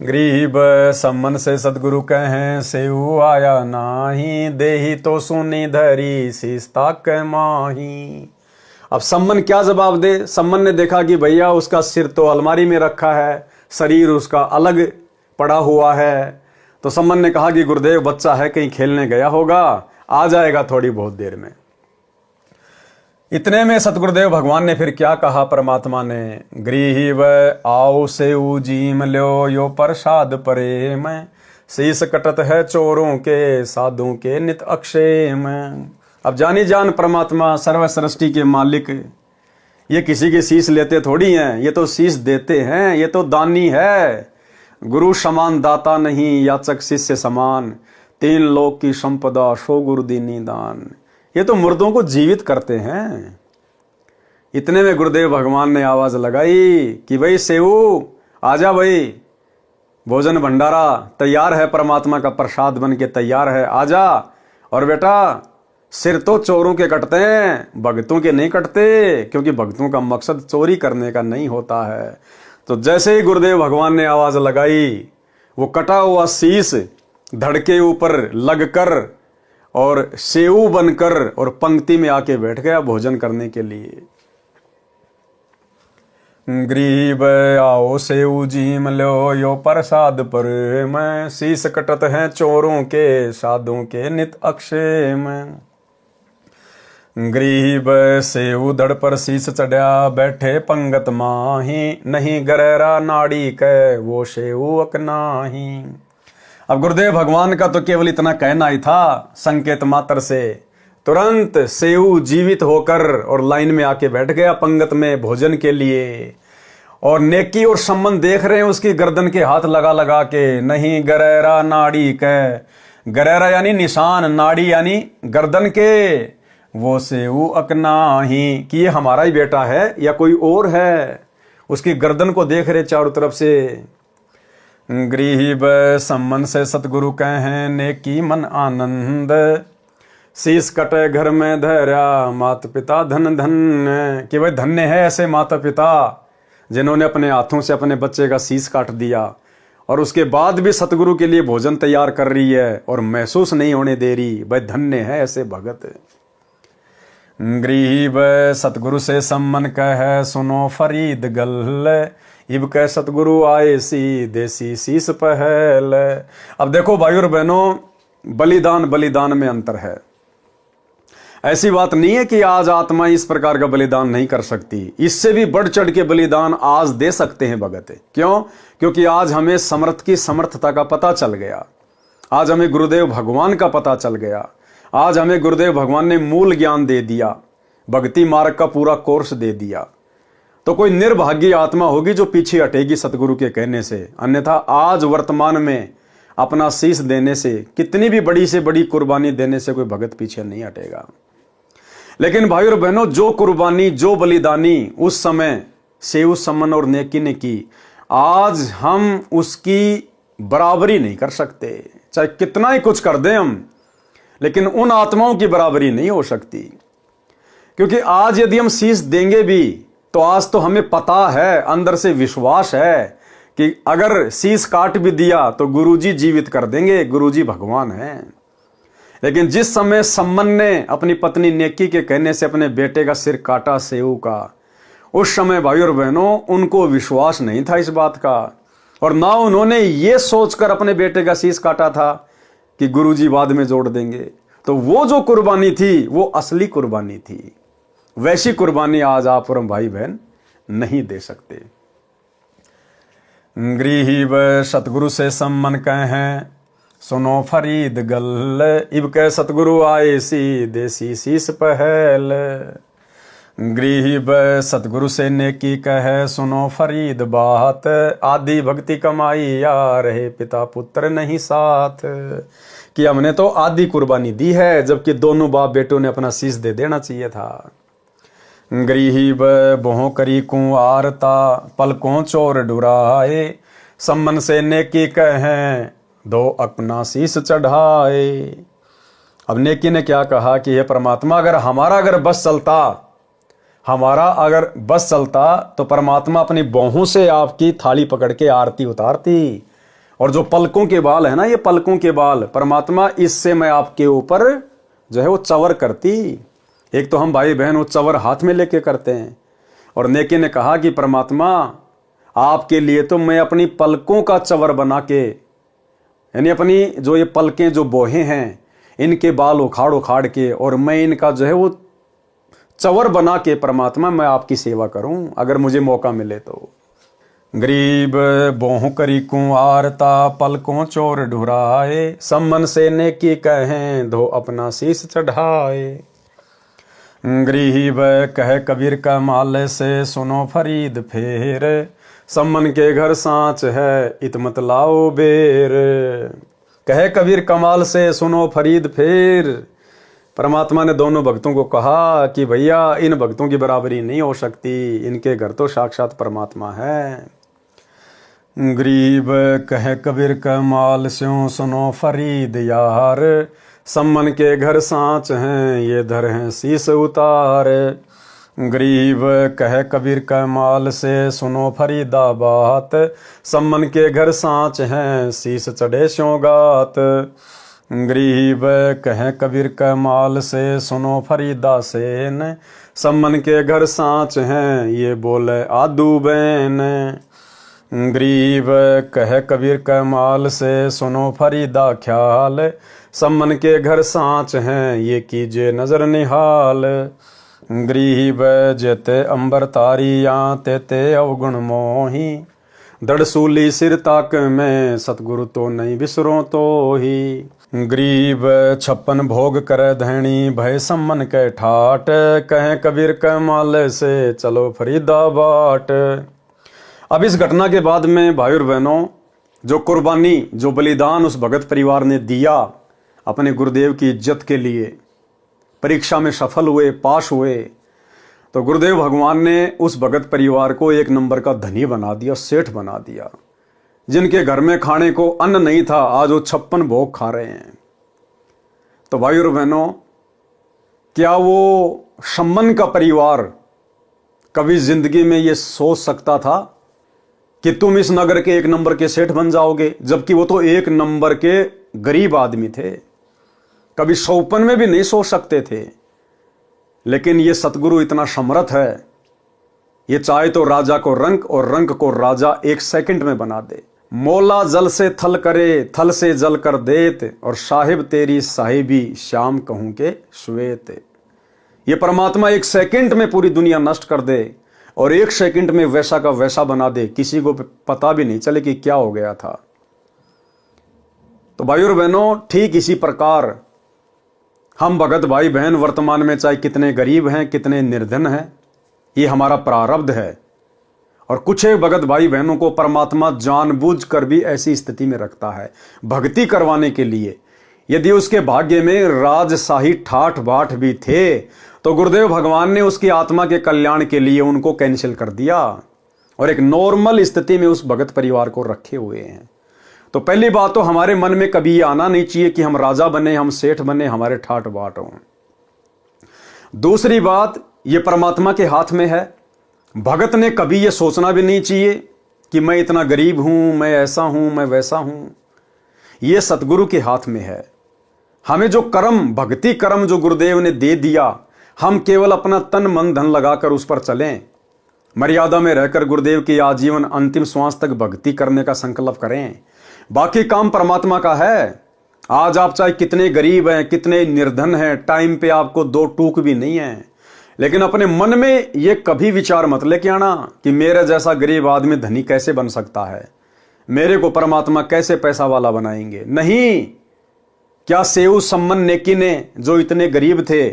गरीब सम्मन से सतगुरु कहें, सेऊ आया नाही, देही तो सुनी धरी, सीसता के माही। अब सम्मन क्या जवाब दे। सम्मन ने देखा कि भैया उसका सिर तो अलमारी में रखा है, शरीर उसका अलग पड़ा हुआ है। तो सम्मन ने कहा कि गुरुदेव बच्चा है, कहीं खेलने गया होगा, आ जाएगा थोड़ी बहुत देर में। इतने में सतगुरुदेव भगवान ने फिर क्या कहा परमात्मा ने, गरीब आओ सेऊ जीम ल्यो, यो प्रसाद प्रेम, शीस कटत है चोरों के, साधुओं के नित अक्षेम। अब जानी जान परमात्मा सर्व सृष्टि के मालिक, ये किसी के शीस लेते थोड़ी हैं, ये तो शीस देते हैं, ये तो दानी है। गुरु समान दाता नहीं, याचक शिष्य समान, 3 लोक की संपदा, सो गुरु दीनी दान। ये तो मुर्दों को जीवित करते हैं। इतने में गुरुदेव भगवान ने आवाज लगाई कि भाई सेऊ आजा, भाई भोजन भंडारा तैयार है, परमात्मा का प्रसाद बन के तैयार है, आजा। और बेटा सिर तो चोरों के कटते हैं, भक्तों के नहीं कटते, क्योंकि भक्तों का मकसद चोरी करने का नहीं होता है। तो जैसे ही गुरुदेव भगवान ने आवाज लगाई, वो कटा हुआ शीस धड़ के ऊपर लगकर और सेऊ बनकर और पंक्ति में आके बैठ गया भोजन करने के लिए। गरीब आओ सेऊ जीम लो, यो प्रसाद पर मैं, शीस कटत हैं चोरों के, साधुओं के नित अक्षेम। गरीब सेऊ धड़ पर शीस चढ़ा, बैठे पंगत माही, नहीं गरेरा नाड़ी के, वो सेऊ अकनाही। अब गुरुदेव भगवान का तो केवल इतना कहना ही था, संकेत मात्र से तुरंत सेऊ जीवित होकर और लाइन में आके बैठ गया पंगत में भोजन के लिए। और नेकी और सम्मन देख रहे हैं उसकी गर्दन के हाथ लगा लगा के, नहीं गरेरा नाड़ी के, गरेरा यानी निशान, नाड़ी यानी गर्दन के, वो सेऊ अकनाही, कि ये हमारा ही बेटा है या कोई और है। उसकी गर्दन को देख रहे चारों तरफ से। गरीब सम्मन से सतगुरु कहें, नेकी मन आनंद, शीस कटे घर में धैर्या, माता पिता धन धन्य। कि भाई धन्य है ऐसे माता पिता जिन्होंने अपने हाथों से अपने बच्चे का शीस काट दिया और उसके बाद भी सतगुरु के लिए भोजन तैयार कर रही है और महसूस नहीं होने दे रही। भाई धन्य है ऐसे भगत। गरीब सतगुरु से सम्मन कहे, सुनो फरीद गल, इब कह सतगुरु आए सी, देसी शीस पहल। अब देखो भाई और बहनों, बलिदान बलिदान में अंतर है। ऐसी बात नहीं है कि आज आत्मा इस प्रकार का बलिदान नहीं कर सकती, इससे भी बढ़ चढ़ के बलिदान आज दे सकते हैं भगत। क्यों? क्योंकि आज हमें समर्थ की समर्थता का पता चल गया, आज हमें गुरुदेव भगवान का पता चल गया, आज हमें गुरुदेव भगवान ने मूल ज्ञान दे दिया, भक्ति मार्ग का पूरा कोर्स दे दिया। तो कोई निर्भाग्य आत्मा होगी जो पीछे हटेगी सतगुरु के कहने से। अन्यथा आज वर्तमान में अपना शीश देने से, कितनी भी बड़ी से बड़ी कुर्बानी देने से कोई भगत पीछे नहीं हटेगा। लेकिन भाई और बहनों, जो कुर्बानी, जो बलिदानी उस समय सेऊ सम्मन और नेकी ने की, आज हम उसकी बराबरी नहीं कर सकते। चाहे कितना ही कुछ कर दें हम, लेकिन उन आत्माओं की बराबरी नहीं हो सकती। क्योंकि आज यदि हम शीश देंगे भी, तो आज तो हमें पता है, अंदर से विश्वास है कि अगर शीश काट भी दिया तो गुरुजी जीवित कर देंगे, गुरुजी भगवान हैं। लेकिन जिस समय सम्मन ने अपनी पत्नी नेकी के कहने से अपने बेटे का सिर काटा सेऊ का, उस समय भाई और बहनों उनको विश्वास नहीं था इस बात का, और ना उन्होंने ये सोचकर अपने बेटे का शीश काटा था कि गुरुजी बाद में जोड़ देंगे। तो वो जो कुर्बानी थी वो असली कुर्बानी थी। वैसी कुर्बानी आज आप और हम भाई बहन नहीं दे सकते। गृही व सतगुरु से सम्मन कहें सुनो फरीद गल, इब के सतगुरु आए सी देसी शीस पहल। गृही व सतगुरु से नेकी कहे सुनो फरीद बात, आदि भक्ति कमाई या रहे पिता पुत्र नहीं साथ। कि हमने तो आदि कुर्बानी दी है, जबकि दोनों बाप बेटों ने अपना शीश दे देना चाहिए था। गृही व बोह करी कुंवारता, पलकों चोर डुराए, सम्मन से नेकी कहें दो अपना शीश चढ़ाए। अब नेकी ने क्या कहा कि हे परमात्मा, अगर हमारा अगर बस चलता तो परमात्मा अपनी बाहों से आपकी थाली पकड़ के आरती उतारती। और जो पलकों के बाल है ना, ये पलकों के बाल, परमात्मा इससे मैं आपके ऊपर जो है वो चवर करती। एक तो हम भाई बहन वो चवर हाथ में लेके करते हैं, और नेकी ने कहा कि परमात्मा आपके लिए तो मैं अपनी पलकों का चवर बना के, यानी अपनी जो ये पलकें जो बोहे हैं इनके बाल उखाड़ उखाड़ के, और मैं इनका जो है वो चवर बना के परमात्मा मैं आपकी सेवा करूं अगर मुझे मौका मिले तो। गरीब बोह करी कुंवारता, पलकों चोर ढुराए, सम्मन से नेकी कहें दो अपना शीश चढ़ाए। गरीब कह कबीर का माल से सुनो फरीद फेर, सम्मन के घर सांच है इत मत लाओ बेर। कहे कबीर कमाल से सुनो फरीद फेर, परमात्मा ने दोनों भक्तों को कहा कि भैया इन भक्तों की बराबरी नहीं हो सकती, इनके घर तो साक्षात परमात्मा है। गरीब कहे कबीर कमाल स्यों सुनो फरीद यार, सम्मन के घर सांच हैं ये धर हैं शीश उतार। गरीब कहे कबीर कमाल से सुनो फरीदा बात, सम्मन के घर सांच हैं शीश चढ़े स्यों गात। गरीब कहे कबीर कमाल से सुनो फरीदा सेन, सम्मन के घर सांच हैं ये बोले आदू बैन। गरीब कहे कबीर कमाल से सुनो फरीदा ख्याल, सम्मन के घर सांच हैं ये कीजिए नजर निहाल। गरीब जेते अंबर तारिया तेते अवगुण मोही, दड़सूली सिर ताक में सतगुरु तो नहीं बिसरो तो ही। गरीब 56 भोग करे धैणी भय सम्मन के ठाट, कहें कबीर कमाल से चलो फरीदा बाट। अब इस घटना के बाद में भाई और बहनों जो कुर्बानी जो बलिदान उस भगत परिवार ने दिया अपने गुरुदेव की इज्जत के लिए, परीक्षा में सफल हुए, पास हुए, तो गुरुदेव भगवान ने उस भगत परिवार को एक नंबर का धनी बना दिया, सेठ बना दिया। जिनके घर में खाने को अन्न नहीं था आज वो 56 भोग खा रहे हैं। तो भाई और बहनों, क्या वो सम्मन का परिवार कभी जिंदगी में ये सोच सकता था कि तुम इस नगर के एक नंबर के सेठ बन जाओगे, जबकि वो तो एक नंबर के गरीब आदमी थे, कभी सौपन में भी नहीं सोच सकते थे। लेकिन ये सतगुरु इतना समर्थ है, ये चाहे तो राजा को रंक और रंक को राजा 1 सेकंड में बना दे। मौला जल से थल करे, थल से जल कर देत, और साहिब तेरी साहिबी श्याम कहूं के श्वेत। ये परमात्मा 1 सेकंड में पूरी दुनिया नष्ट कर दे और 1 सेकंड में वैसा का वैसा बना दे, किसी को पता भी नहीं चले कि क्या हो गया था। तो भाई और बहनों, ठीक इसी प्रकार हम भगत भाई बहन वर्तमान में चाहे कितने गरीब हैं, कितने निर्धन हैं, ये हमारा प्रारब्ध है। और कुछ एक भगत भाई बहनों को परमात्मा जानबूझ कर भी ऐसी स्थिति में रखता है भक्ति करवाने के लिए। यदि उसके भाग्य में राजशाही ठाठ बाट भी थे तो गुरुदेव भगवान ने उसकी आत्मा के कल्याण के लिए उनको कैंसिल कर दिया और एक नॉर्मल स्थिति में उस भगत परिवार को रखे हुए हैं। तो पहली बात तो हमारे मन में कभी ये आना नहीं चाहिए कि हम राजा बने, हम सेठ बने, हमारे ठाठ बाट हों। दूसरी बात, ये परमात्मा के हाथ में है। भगत ने कभी ये सोचना भी नहीं चाहिए कि मैं इतना गरीब हूं, मैं ऐसा हूं, मैं वैसा हूं। ये सतगुरु के हाथ में है। हमें जो कर्म, भक्ति कर्म जो गुरुदेव ने दे दिया, हम केवल अपना तन मन धन लगाकर उस पर चलें। मर्यादा में रहकर गुरुदेव की आजीवन अंतिम श्वास तक भक्ति करने का संकल्प करें। बाकी काम परमात्मा का है। आज आप चाहे कितने गरीब हैं, कितने निर्धन हैं, टाइम पे आपको दो टूक भी नहीं है, लेकिन अपने मन में ये कभी विचार मत लेके आना कि मेरे जैसा गरीब आदमी धनी कैसे बन सकता है, मेरे को परमात्मा कैसे पैसा वाला बनाएंगे। नहीं, क्या सेऊ सम्मन नेकी ने जो इतने गरीब थे,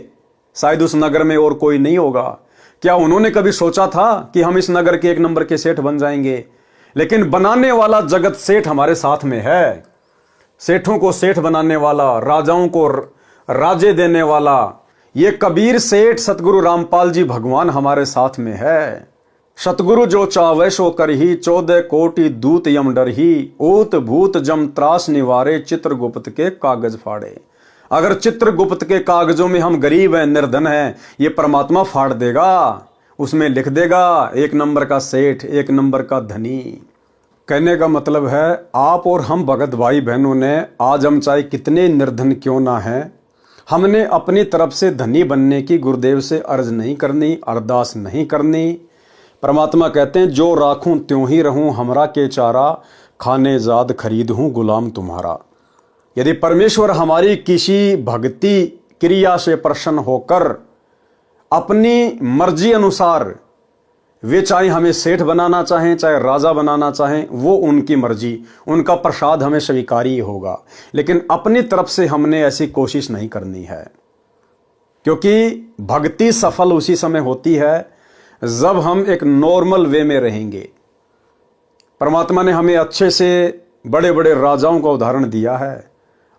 शायद उस नगर में और कोई नहीं होगा, क्या उन्होंने कभी सोचा था कि हम इस नगर के एक नंबर के सेठ बन जाएंगे? लेकिन बनाने वाला जगत सेठ हमारे साथ में है। सेठों को सेठ बनाने वाला, राजाओं को राजे देने वाला, ये कबीर सेठ सतगुरु रामपाल जी भगवान हमारे साथ में है। सतगुरु जो चावे सो करही, 14 कोटि दूत यम डरही, ऊत भूत जम त्रास निवारे, चित्रगुप्त के कागज फाड़े। अगर चित्रगुप्त के कागजों में हम गरीब हैं, निर्धन हैं, ये परमात्मा फाड़ देगा, उसमें लिख देगा एक नंबर का सेठ, एक नंबर का धनी। कहने का मतलब है, आप और हम भगत भाई बहनों ने, आज हम चाहे कितने निर्धन क्यों ना हैं, हमने अपनी तरफ से धनी बनने की गुरुदेव से अर्ज नहीं करनी, अरदास नहीं करनी। परमात्मा कहते हैं, जो राखूं त्यों ही रहूं, हमरा के चारा, खाने जाद खरीद हूं गुलाम तुम्हारा। यदि परमेश्वर हमारी किसी भक्ति क्रिया से प्रसन्न होकर अपनी मर्जी अनुसार, वे चाहे हमें सेठ बनाना चाहें, चाहे राजा बनाना चाहें, वो उनकी मर्जी, उनका प्रसाद हमें स्वीकारी होगा। लेकिन अपनी तरफ से हमने ऐसी कोशिश नहीं करनी है, क्योंकि भक्ति सफल उसी समय होती है जब हम एक नॉर्मल वे में रहेंगे। परमात्मा ने हमें अच्छे से बड़े बड़े राजाओं का उदाहरण दिया है।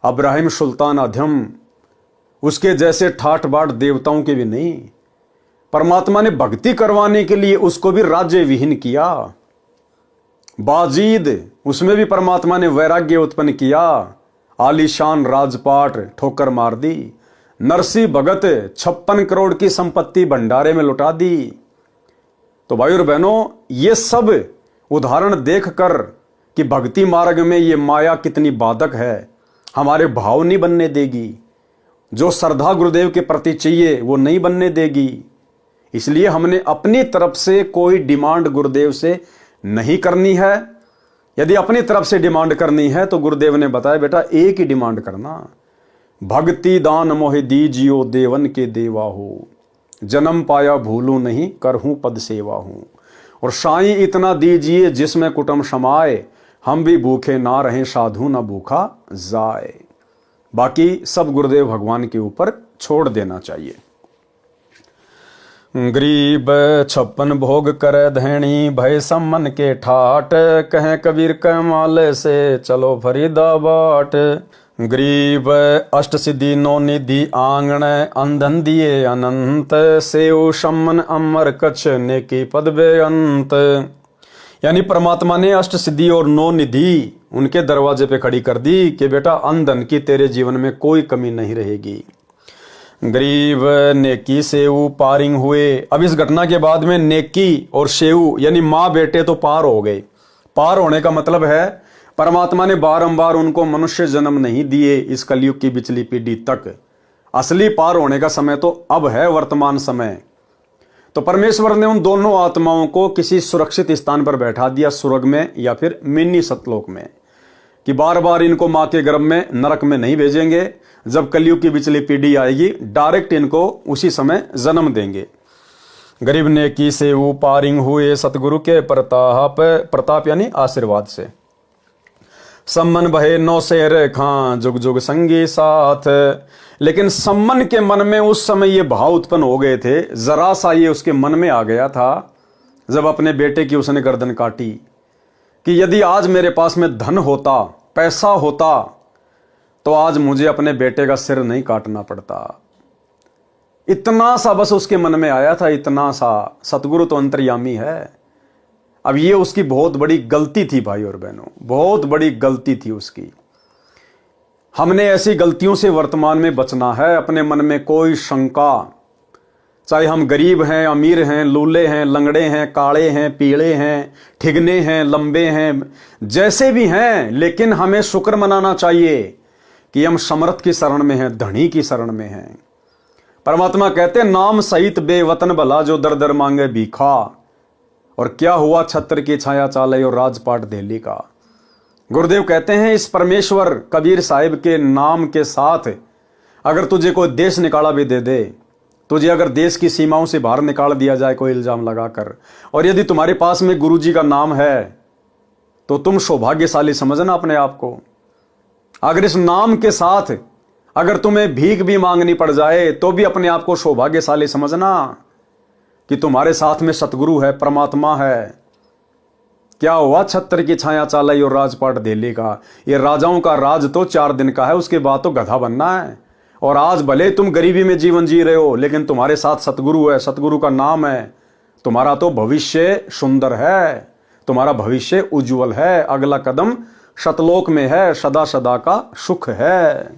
अब्राहिम सुल्तान अधम, उसके जैसे ठाठ बाट देवताओं के भी नहीं। परमात्मा ने भक्ति करवाने के लिए उसको भी राज्य विहीन किया। बाजीद, उसमें भी परमात्मा ने वैराग्य उत्पन्न किया, आलीशान राजपाट ठोकर मार दी। नरसी भगत 56 करोड़ की संपत्ति भंडारे में लुटा दी। तो भाई और बहनों, ये सब उदाहरण देखकर कि भक्ति मार्ग में ये माया कितनी बाधक है, हमारे भाव नहीं बनने देगी। जो श्रद्धा गुरुदेव के प्रति चाहिए वो नहीं बनने देगी। इसलिए हमने अपनी तरफ से कोई डिमांड गुरुदेव से नहीं करनी है। यदि अपनी तरफ से डिमांड करनी है तो गुरुदेव ने बताया, बेटा एक ही डिमांड करना, भक्ति दान मोहि दीजियो देवन के देवा हो, जन्म पाया भूलूं नहीं करहूं पद सेवा हूं। और साईं इतना दीजिए जिसमें कुटुंब समाए, हम भी भूखे ना रहें साधु ना भूखा जाए। बाकी सब गुरुदेव भगवान के ऊपर छोड़ देना चाहिए। गरीब 56 भोग करे धैणी, भय सम्मन के ठाट, कहें कबीर के माले से चलो फरीदाबाद। गरीब अष्ट सिद्धि 9 निधि आंगण, अंधन दिए अनंत, सेव सम्मन अमर कच्छ नेकी पद बेअंत। यानी परमात्मा ने अष्ट सिद्धि और 9 निधि उनके दरवाजे पे खड़ी कर दी कि बेटा अंधन की तेरे जीवन में कोई कमी नहीं रहेगी। गरीब नेकी सेऊ पारिंग हुए। अब इस घटना के बाद में नेकी और सेऊ यानी माँ बेटे तो पार हो गए। पार होने का मतलब है परमात्मा ने बारंबार उनको मनुष्य जन्म नहीं दिए इस कलयुग की पिछली पीढ़ी तक। असली पार होने का समय तो अब है, वर्तमान समय। तो परमेश्वर ने उन दोनों आत्माओं को किसी सुरक्षित स्थान पर बैठा दिया, स्वर्ग में या फिर मिनी सतलोक में, कि बार बार इनको माँ के गर्भ में नरक में नहीं भेजेंगे। जब कलयुग की पिछली पीढ़ी आएगी डायरेक्ट इनको उसी समय जन्म देंगे। गरीब नेकी से वो पारिंग हुए सतगुरु के प्रताप यानी आशीर्वाद से। सम्मन भये 9 शेर खां जुग जुग संगी साथ। लेकिन सम्मन के मन में उस समय ये भाव उत्पन्न हो गए थे, जरा सा ये उसके मन में आ गया था जब अपने बेटे की उसने गर्दन काटी, कि यदि आज मेरे पास में धन होता, पैसा होता, तो आज मुझे अपने बेटे का सिर नहीं काटना पड़ता। इतना सा बस उसके मन में आया था, इतना सा। सतगुरु तो अंतर्यामी है। अब ये उसकी बहुत बड़ी गलती थी भाई और बहनों, बहुत बड़ी गलती थी उसकी। हमने ऐसी गलतियों से वर्तमान में बचना है। अपने मन में कोई शंका, चाहे हम गरीब हैं, अमीर हैं, लूले हैं, लंगड़े हैं, काले हैं, पीले हैं, ठिगने हैं, लंबे हैं, जैसे भी हैं, लेकिन हमें शुक्र मनाना चाहिए कि हम समर्थ की शरण में हैं, धनी की शरण में हैं। परमात्मा कहते नाम सहित बेवतन भला जो दर दर मांगे भीखा, और क्या हुआ छत्र की छाया चाले और राजपाट दिल्ली का। गुरुदेव कहते हैं इस परमेश्वर कबीर साहिब के नाम के साथ अगर तुझे कोई देश निकाला भी दे दे, तुझे अगर देश की सीमाओं से बाहर निकाल दिया जाए कोई इल्जाम लगाकर, और यदि तुम्हारे पास में गुरु जी का नाम है तो तुम सौभाग्यशाली समझना अपने आप को। अगर इस नाम के साथ अगर तुम्हें भीख भी मांगनी पड़ जाए तो भी अपने आप को सौभाग्यशाली समझना कि तुम्हारे साथ में सतगुरु है, परमात्मा है। क्या हुआ छत्र की छाया चालाई और राजपाट दिल्ली का। ये राजाओं का राज तो 4 दिन का है, उसके बाद तो गधा बनना है। और आज भले तुम गरीबी में जीवन जी रहे हो, लेकिन तुम्हारे साथ सतगुरु है, सतगुरु का नाम है, तुम्हारा तो भविष्य सुंदर है, तुम्हारा भविष्य उज्जवल है। अगला कदम शतलोक में है, सदा सदा का सुख है।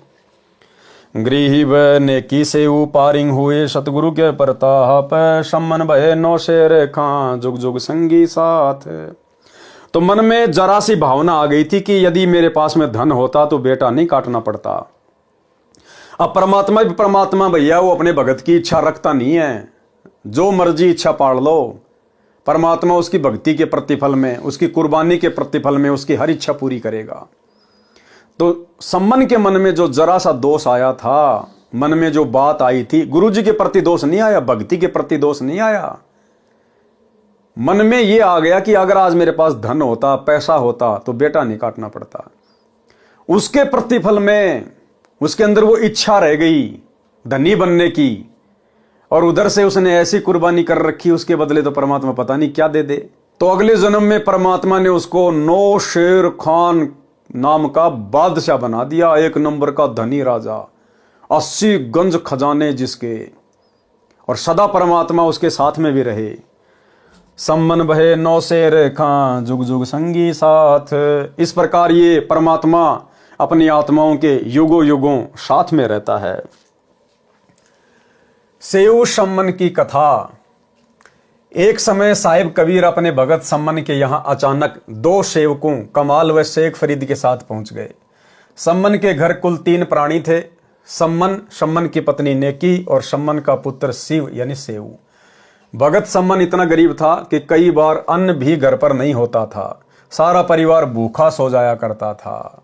गृही व नेकी से उपारिंग हुए सतगुरु के प्रताप, सम्मन भय नौ शेर खां जुग जुग संगी साथ। तो मन में जरा सी भावना आ गई थी कि यदि मेरे पास में धन होता तो बेटा नहीं काटना पड़ता। अब परमात्मा भी परमात्मा भैया, वो अपने भगत की इच्छा रखता नहीं है, जो मर्जी इच्छा पाड़ लो। परमात्मा उसकी भक्ति के प्रतिफल में, उसकी कुर्बानी के प्रतिफल में उसकी हर इच्छा पूरी करेगा। तो सम्मन के मन में जो जरा सा दोष आया था, मन में जो बात आई थी, गुरु जी के प्रति दोष नहीं आया, भक्ति के प्रति दोष नहीं आया। मन में ये आ गया कि अगर आज मेरे पास धन होता, पैसा होता तो बेटा नहीं काटना पड़ता। उसके प्रतिफल में उसके अंदर वो इच्छा रह गई धनी बनने की, और उधर से उसने ऐसी कुर्बानी कर रखी, उसके बदले तो परमात्मा पता नहीं क्या दे दे। तो अगले जन्म में परमात्मा ने उसको 9 शेर खान नाम का बादशाह बना दिया, 1 नंबर का धनी राजा, 80 गंज खजाने जिसके, और सदा परमात्मा उसके साथ में भी रहे। सम्मन भय 9 शेर खां जुग जुग संगी साथ। इस प्रकार ये परमात्मा अपनी आत्माओं के युगों युगों साथ में रहता है। सेऊ सम्मन की कथा। एक समय साहिब कबीर अपने भगत सम्मन के यहां अचानक 2 सेवकों कमाल व शेख फरीद के साथ पहुंच गए। सम्मन के घर कुल 3 प्राणी थे, सम्मन, सम्मन की पत्नी नेकी और सम्मन का पुत्र शिव यानी सेऊ। भगत सम्मन इतना गरीब था कि कई बार अन्न भी घर पर नहीं होता था, सारा परिवार भूखा सो जाया करता था।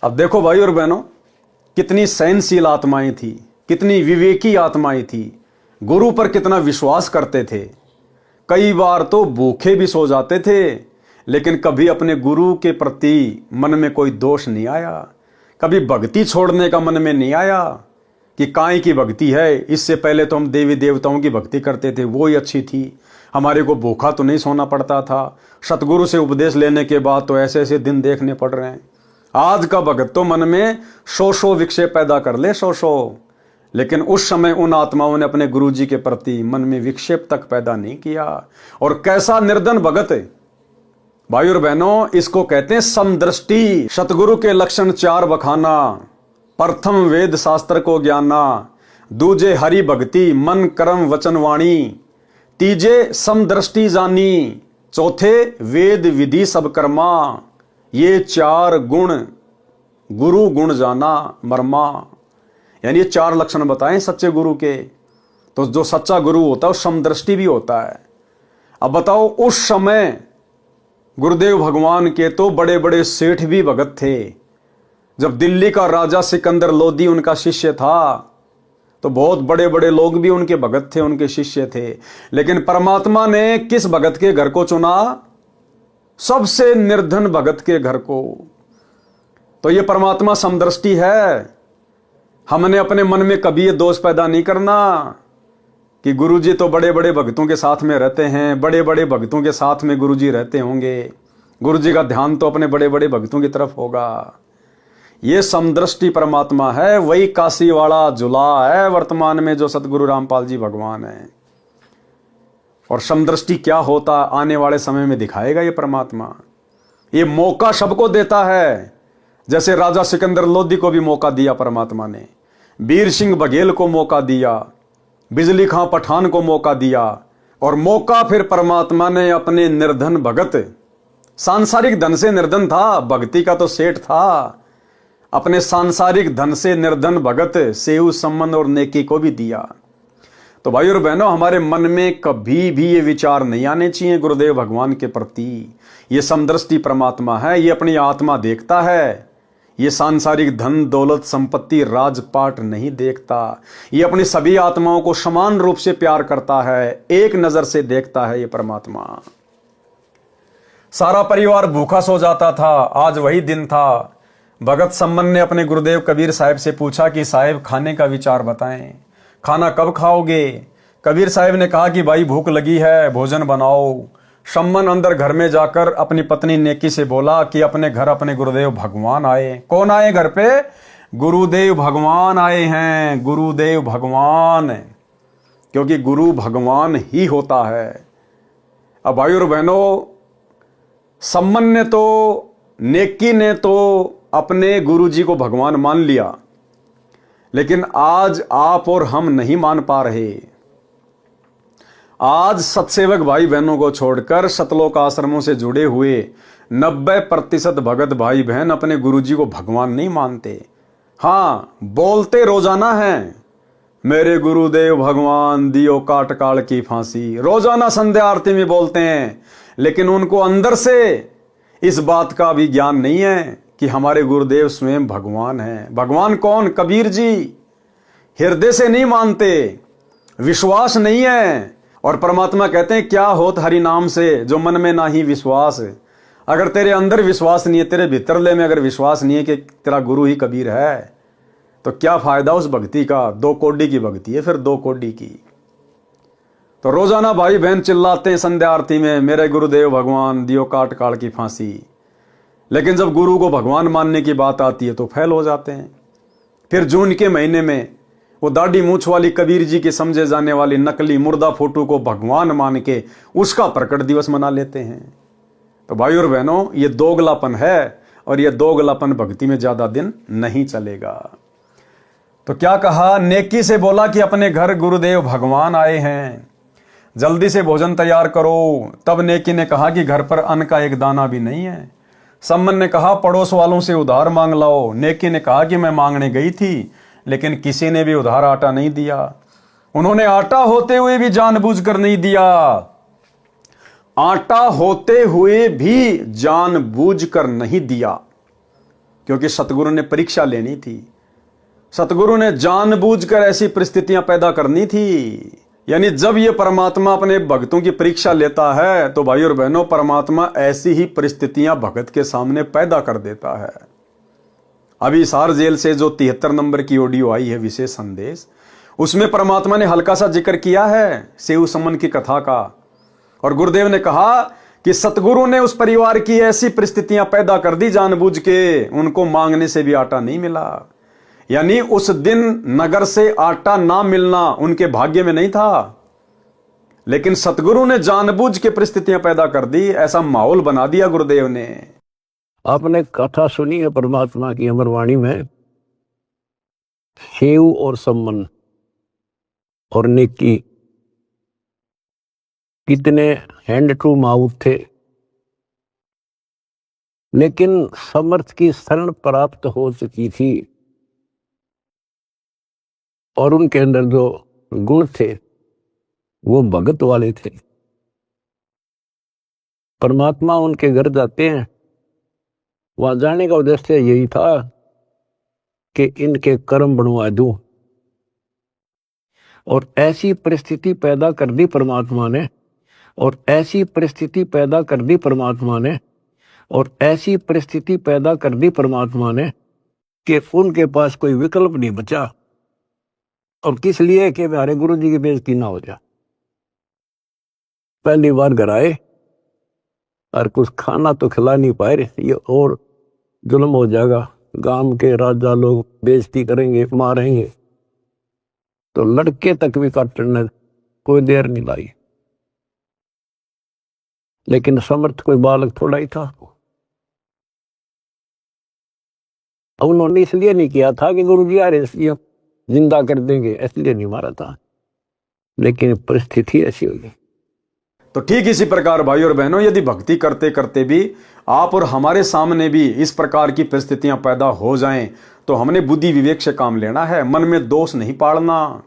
अब देखो भाई और बहनों, कितनी सहनशील आत्माएं थी, कितनी विवेकी आत्माएं थी, गुरु पर कितना विश्वास करते थे। कई बार तो भूखे भी सो जाते थे, लेकिन कभी अपने गुरु के प्रति मन में कोई दोष नहीं आया, कभी भक्ति छोड़ने का मन में नहीं आया कि काहे की भक्ति है, इससे पहले तो हम देवी देवताओं की भक्ति करते थे, वो ही अच्छी थी, हमारे को भूखा तो नहीं सोना पड़ता था। सतगुरु से उपदेश लेने के बाद तो ऐसे ऐसे दिन देखने पड़ रहे हैं। आज का भगत तो मन में 100 विक्षेप पैदा कर ले, 100, लेकिन उस समय उन आत्माओं ने अपने गुरु जी के प्रति मन में विक्षेप तक पैदा नहीं किया। और कैसा निर्धन भगत है भाई और बहनों, इसको कहते हैं समदृष्टि। सतगुरु के लक्षण 4 बखाना। प्रथम वेद शास्त्र को ज्ञाना, दूजे हरि भक्ति मन कर्म वचन वाणी, तीजे समदृष्टि जानी, चौथे वेद विधि सब कर्मा, ये 4 गुण गुरु गुण जाना मर्मा। यानी ये 4 लक्षण बताएं सच्चे गुरु के। तो जो सच्चा गुरु होता है वो समदृष्टि भी होता है। अब बताओ, उस समय गुरुदेव भगवान के तो बड़े बड़े सेठ भी भगत थे। जब दिल्ली का राजा सिकंदर लोदी उनका शिष्य था, तो बहुत बड़े बड़े लोग भी उनके भगत थे, उनके शिष्य थे। लेकिन परमात्मा ने किस भगत के घर को चुना? सबसे निर्धन भगत के घर को। तो ये परमात्मा समदृष्टि है। हमने अपने मन में कभी ये दोष पैदा नहीं करना कि गुरुजी तो बड़े बड़े भक्तों के साथ में रहते हैं, बड़े बड़े भक्तों के साथ में गुरुजी रहते होंगे, गुरुजी का ध्यान तो अपने बड़े बड़े भक्तों की तरफ होगा। ये समदृष्टि परमात्मा है, वही काशी वाला जुला है वर्तमान में जो सतगुरु रामपाल जी भगवान है। और समदृष्टि क्या होता आने वाले समय में दिखाएगा ये परमात्मा। ये मौका सबको देता है, जैसे राजा सिकंदर लोदी को भी मौका दिया परमात्मा ने, वीर सिंह बघेल को मौका दिया, बिजली खां पठान को मौका दिया, और मौका फिर परमात्मा ने अपने निर्धन भगत, सांसारिक धन से निर्धन था, भक्ति का तो सेठ था, अपने सांसारिक धन से निर्धन भगत सेव संबंध और नेकी को भी दिया। तो भाई और बहनों, हमारे मन में कभी भी ये विचार नहीं आने चाहिए गुरुदेव भगवान के प्रति। ये समदृष्टि परमात्मा है, ये अपनी आत्मा देखता है, ये सांसारिक धन दौलत संपत्ति राजपाट नहीं देखता। ये अपनी सभी आत्माओं को समान रूप से प्यार करता है, एक नजर से देखता है ये परमात्मा। सारा परिवार भूखा सो जाता था, आज वही दिन था। भगत सम्मन ने अपने गुरुदेव कबीर साहब से पूछा कि साहब खाने का विचार बताएं, खाना कब खाओगे? कबीर साहब ने कहा कि भाई भूख लगी है, भोजन बनाओ। सम्मन अंदर घर में जाकर अपनी पत्नी नेकी से बोला कि अपने घर अपने गुरुदेव भगवान आए। कौन आए घर पे? गुरुदेव भगवान आए हैं, गुरुदेव भगवान, क्योंकि गुरु भगवान ही होता है। अब भाई और बहनों, सम्मन ने तो, नेकी ने तो अपने गुरु जी को भगवान मान लिया, लेकिन आज आप और हम नहीं मान पा रहे। आज सत्सेवक भाई बहनों को छोड़कर सतलोक आश्रमों से जुड़े हुए 90% भगत भाई बहन अपने गुरुजी को भगवान नहीं मानते। हाँ, बोलते रोजाना हैं, मेरे गुरुदेव भगवान दियो काट काल की फांसी, रोजाना संध्या आरती में बोलते हैं, लेकिन उनको अंदर से इस बात का भी ज्ञान नहीं है कि हमारे गुरुदेव स्वयं भगवान हैं। भगवान कौन? कबीर जी। हृदय से नहीं मानते, विश्वास नहीं है। और परमात्मा कहते हैं क्या होत हरि नाम से जो मन में ना ही विश्वास। अगर तेरे अंदर विश्वास नहीं है, तेरे भीतरले में अगर विश्वास नहीं है कि तेरा गुरु ही कबीर है, तो क्या फायदा उस भक्ति का? 2 कौड़ी की भक्ति है, फिर 2 कौड़ी की। तो रोजाना भाई बहन चिल्लाते हैं संध्या आरती में, मेरे गुरुदेव भगवान दियो काट काल की फांसी, लेकिन जब गुरु को भगवान मानने की बात आती है तो फेल हो जाते हैं। फिर जून के महीने में वो दाढ़ी मूछ वाली कबीर जी के समझे जाने वाली नकली मुर्दा फोटो को भगवान मान के उसका प्रकट दिवस मना लेते हैं। तो भाई और बहनों, ये दोगलापन है, और ये दोगलापन भक्ति में ज्यादा दिन नहीं चलेगा। तो क्या कहा? नेकी से बोला कि अपने घर गुरुदेव भगवान आए हैं, जल्दी से भोजन तैयार करो। तब नेकी ने कहा कि घर पर अन्न का एक दाना भी नहीं है। सम्मन ने कहा पड़ोस वालों से उधार मांग लाओ। नेकी ने कहा कि मैं मांगने गई थी, लेकिन किसी ने भी उधार आटा नहीं दिया। उन्होंने आटा होते हुए भी जानबूझकर नहीं दिया, आटा होते हुए भी जानबूझकर नहीं दिया, क्योंकि सतगुरु ने परीक्षा लेनी थी। सतगुरु ने जानबूझकर ऐसी परिस्थितियां पैदा करनी थी। यानी जब ये परमात्मा अपने भक्तों की परीक्षा लेता है, तो भाई और बहनों, परमात्मा ऐसी ही परिस्थितियां भगत के सामने पैदा कर देता है। अभी हिसार जेल से जो 73 नंबर की ऑडियो आई है, विशेष संदेश, उसमें परमात्मा ने हल्का सा जिक्र किया है सेव समन की कथा का। और गुरुदेव ने कहा कि सतगुरु ने उस परिवार की ऐसी परिस्थितियां पैदा कर दी जानबूझ के, उनको मांगने से भी आटा नहीं मिला। यानी उस दिन नगर से आटा ना मिलना उनके भाग्य में नहीं था, लेकिन सतगुरु ने जानबूझ के परिस्थितियां पैदा कर दी, ऐसा माहौल बना दिया गुरुदेव ने। आपने कथा सुनी है परमात्मा की अमरवाणी में, सेव और सम्मन और नेकी कितने हैंड टू माउथ थे, लेकिन समर्थ की शरण प्राप्त हो चुकी थी और उनके अंदर जो गुण थे वो भगत वाले थे। परमात्मा उनके घर जाते हैं, वहां जाने का उद्देश्य यही था कि इनके कर्म बनवा दूं, और ऐसी परिस्थिति पैदा कर दी परमात्मा ने, और ऐसी परिस्थिति पैदा कर दी परमात्मा ने, और ऐसी परिस्थिति पैदा कर दी परमात्मा ने कि उनके पास कोई विकल्प नहीं बचा। और किस लिए? कि हमारे गुरु जी की बेइज्जती ना हो जाए। पहली बार घर आए और कुछ खाना तो खिला नहीं पाए, ये और जुल्म हो जाएगा, गांव के राजा लोग बेइज्जती करेंगे, मारेंगे। तो लड़के तक भी काटने कोई देर नहीं लाई, लेकिन समर्थ कोई बालक थोड़ा ही था। उन्होंने इसलिए नहीं किया था कि गुरु जी आ रहे इसलिए जिंदा कर देंगे, इसलिए नहीं मारा था, लेकिन परिस्थिति ऐसी हो गई। तो ठीक इसी प्रकार भाई और बहनों, यदि भक्ति करते करते भी आप और हमारे सामने भी इस प्रकार की परिस्थितियां पैदा हो जाएं, तो हमने बुद्धि विवेक से काम लेना है, मन में दोष नहीं पाड़ना,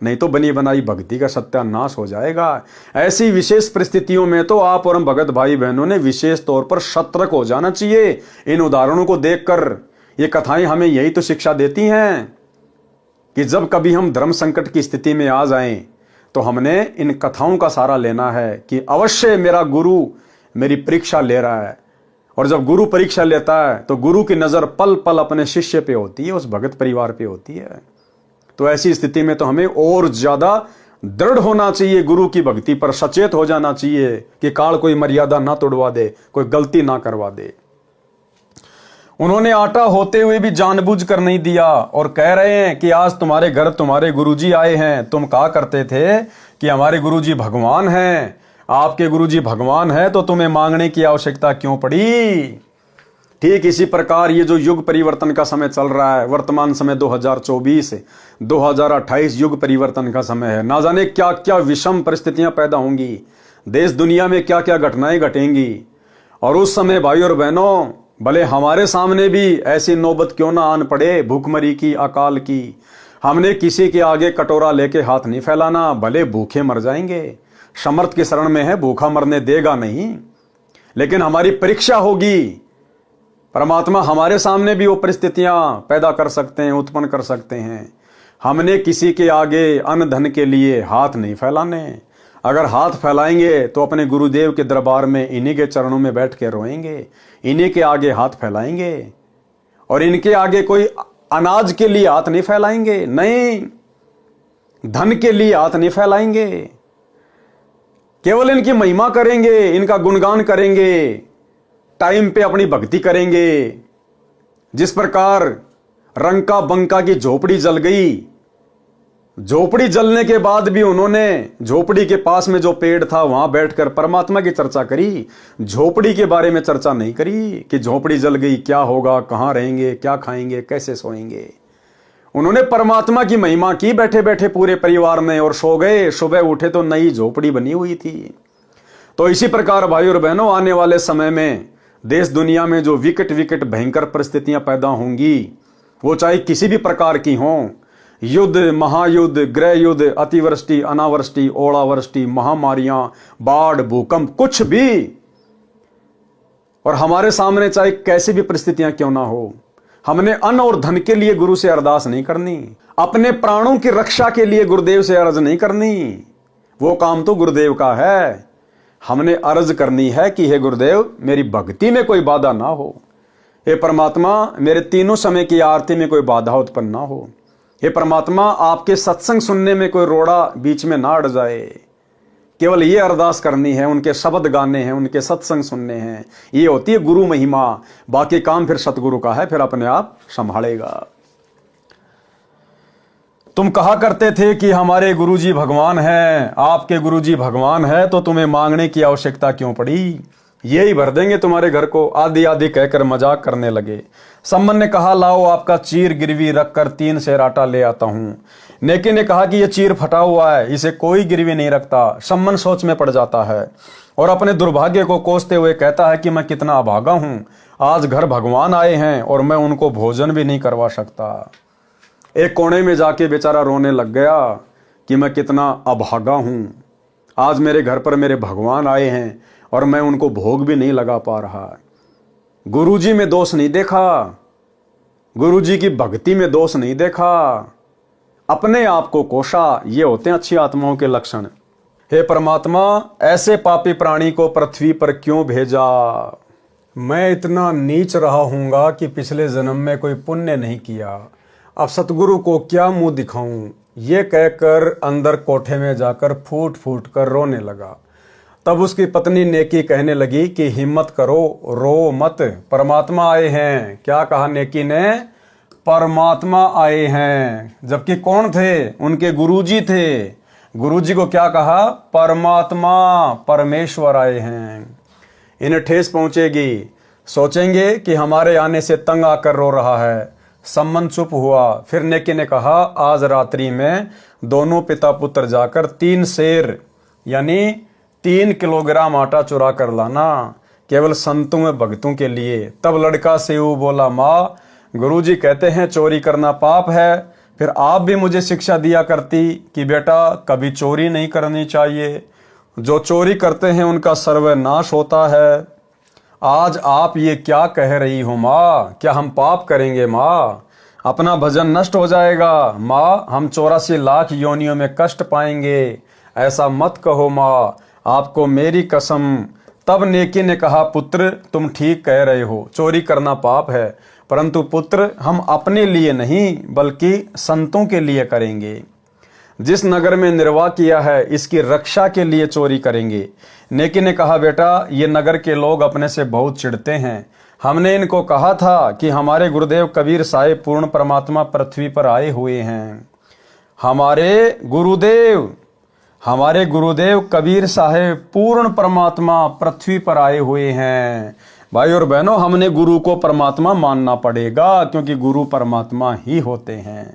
नहीं तो बनी बनाई भक्ति का सत्यानाश हो जाएगा। ऐसी विशेष परिस्थितियों में तो आप और हम भगत भाई बहनों ने विशेष तौर पर सतर्क हो जाना चाहिए। इन उदाहरणों को देखकर ये कथाएं हमें यही तो शिक्षा देती हैं कि जब कभी हम धर्म संकट की स्थिति में आ जाएं, तो हमने इन कथाओं का सहारा लेना है कि अवश्य मेरा गुरु मेरी परीक्षा ले रहा है, और जब गुरु परीक्षा लेता है तो गुरु की नजर पल पल अपने शिष्य पे होती है, उस भगत परिवार पे होती है। तो ऐसी स्थिति में तो हमें और ज्यादा दृढ़ होना चाहिए, गुरु की भक्ति पर सचेत हो जाना चाहिए कि काल कोई मर्यादा ना तोड़वा दे, कोई गलती ना करवा दे। उन्होंने आटा होते हुए भी जानबूझ कर नहीं दिया और कह रहे हैं कि आज तुम्हारे घर तुम्हारे गुरुजी आए हैं, तुम कहा करते थे कि हमारे गुरुजी भगवान हैं, आपके गुरुजी भगवान है तो तुम्हें मांगने की आवश्यकता क्यों पड़ी। ठीक इसी प्रकार ये जो युग परिवर्तन का समय चल रहा है, वर्तमान समय 2024 2028 युग परिवर्तन का समय है। ना जाने क्या क्या विषम परिस्थितियां पैदा होंगी, देश दुनिया में क्या क्या घटनाएं घटेंगी, और उस समय भाई और बहनों भले हमारे सामने भी ऐसी नौबत क्यों ना आन पड़े, भूखमरी की, अकाल की, हमने किसी के आगे कटोरा लेके हाथ नहीं फैलाना, भले भूखे मर जाएंगे, समर्थ की शरण में है, भूखा मरने देगा नहीं, लेकिन हमारी परीक्षा होगी। परमात्मा हमारे सामने भी वो परिस्थितियां पैदा कर सकते हैं, उत्पन्न कर सकते हैं। हमने किसी के आगे अन्न धन के लिए हाथ नहीं फैलाने, अगर हाथ फैलाएंगे तो अपने गुरुदेव के दरबार में इन्हीं के चरणों में बैठ के रोएंगे, इन्हीं के आगे हाथ फैलाएंगे, और इनके आगे कोई अनाज के लिए हाथ नहीं फैलाएंगे, नहीं, धन के लिए हाथ नहीं फैलाएंगे, केवल इनकी महिमा करेंगे, इनका गुणगान करेंगे, टाइम पे अपनी भक्ति करेंगे। जिस प्रकार रंका बंका की झोपड़ी जल गई, झोपड़ी जलने के बाद भी उन्होंने झोपड़ी के पास में जो पेड़ था वहां बैठकर परमात्मा की चर्चा करी, झोपड़ी के बारे में चर्चा नहीं करी कि झोपड़ी जल गई क्या होगा, कहां रहेंगे, क्या खाएंगे, कैसे सोएंगे। उन्होंने परमात्मा की महिमा की बैठे बैठे पूरे परिवार ने, और सो गए, सुबह उठे तो नई झोपड़ी बनी हुई थी। तो इसी प्रकार भाई और बहनों, आने वाले समय में देश दुनिया में जो विकट विकट भयंकर परिस्थितियां पैदा होंगी, वो चाहे किसी भी प्रकार की हों, युद्ध, महायुद्ध, गृह युद्ध, अतिवृष्टि, अनावृष्टि, ओलावृष्टि, महामारियां, बाढ़, भूकंप, कुछ भी, और हमारे सामने चाहे कैसी भी परिस्थितियां क्यों ना हो, हमने अन्न और धन के लिए गुरु से अरदास नहीं करनी, अपने प्राणों की रक्षा के लिए गुरुदेव से अर्ज नहीं करनी, वो काम तो गुरुदेव का है। हमने अर्ज करनी है कि हे गुरुदेव, मेरी भक्ति में कोई बाधा ना हो, हे परमात्मा मेरे तीनों समय की आरती में कोई बाधा उत्पन्न ना हो, हे परमात्मा आपके सत्संग सुनने में कोई रोड़ा बीच में ना अड़ जाए। केवल ये अरदास करनी है, उनके शब्द गाने हैं, उनके सत्संग सुनने हैं, ये होती है गुरु महिमा। बाकी काम फिर सतगुरु का है, फिर अपने आप संभालेगा। तुम कहा करते थे कि हमारे गुरुजी भगवान हैं, आपके गुरुजी भगवान है तो तुम्हें मांगने की आवश्यकता क्यों पड़ी, यही भर देंगे तुम्हारे घर को, आदि आदि कहकर मजाक करने लगे। सम्मन ने कहा लाओ आपका चीर गिरवी रखकर 3 सेर आटा ले आता हूं। नेकी ने कहा कि यह चीर फटा हुआ है, इसे कोई गिरवी नहीं रखता। सम्मन सोच में पड़ जाता है और अपने दुर्भाग्य को कोसते हुए कहता है कि मैं कितना अभागा हूं, आज घर भगवान आए हैं और मैं उनको भोजन भी नहीं करवा सकता। एक कोने में जाके बेचारा रोने लग गया कि मैं कितना अभागा हूं, आज मेरे घर पर मेरे भगवान आए हैं और मैं उनको भोग भी नहीं लगा पा रहा। गुरुजी में दोष नहीं देखा, गुरुजी की भक्ति में दोष नहीं देखा, अपने आप को कोसा। ये होते हैं अच्छी आत्माओं के लक्षण। हे परमात्मा, ऐसे पापी प्राणी को पृथ्वी पर क्यों भेजा? मैं इतना नीच रहा हूंगा कि पिछले जन्म में कोई पुण्य नहीं किया, अब सतगुरु को क्या मुंह दिखाऊं? ये कहकर अंदर कोठे में जाकर फूट फूट कर रोने लगा। तब उसकी पत्नी नेकी कहने लगी कि हिम्मत करो, रो मत, परमात्मा आए हैं। क्या कहा नेकी ने? परमात्मा आए हैं। जबकि कौन थे? उनके गुरुजी थे। गुरुजी को क्या कहा? परमात्मा, परमेश्वर आए हैं। इन्हें ठेस पहुंचेगी, सोचेंगे कि हमारे आने से तंग आकर रो रहा है। सम्मन चुप हुआ। फिर नेकी ने कहा आज रात्रि में दोनों पिता पुत्र जाकर 3 सेर यानी 3 किलोग्राम आटा चुरा कर लाना केवल संतों व भक्तों के लिए। तब लड़का सेऊ बोला, माँ गुरुजी कहते हैं चोरी करना पाप है, फिर आप भी मुझे शिक्षा दिया करती कि बेटा कभी चोरी नहीं करनी चाहिए, जो चोरी करते हैं उनका सर्वनाश होता है। आज आप ये क्या कह रही हो माँ, क्या हम पाप करेंगे माँ? अपना भजन नष्ट हो जाएगा माँ, हम 84 लाख योनियों में कष्ट पाएंगे, ऐसा मत कहो माँ, आपको मेरी कसम। तब नेकी ने कहा, पुत्र तुम ठीक कह रहे हो, चोरी करना पाप है, परंतु पुत्र हम अपने लिए नहीं बल्कि संतों के लिए करेंगे। जिस नगर में निर्वाह किया है इसकी रक्षा के लिए चोरी करेंगे। नेकी ने कहा, बेटा ये नगर के लोग अपने से बहुत चिढ़ते हैं, हमने इनको कहा था कि हमारे गुरुदेव कबीर साहिब पूर्ण परमात्मा पृथ्वी पर आए हुए हैं। हमारे गुरुदेव कबीर साहिब पूर्ण परमात्मा पृथ्वी पर आए हुए हैं। भाई और बहनों, हमने गुरु को परमात्मा मानना पड़ेगा क्योंकि गुरु परमात्मा ही होते हैं।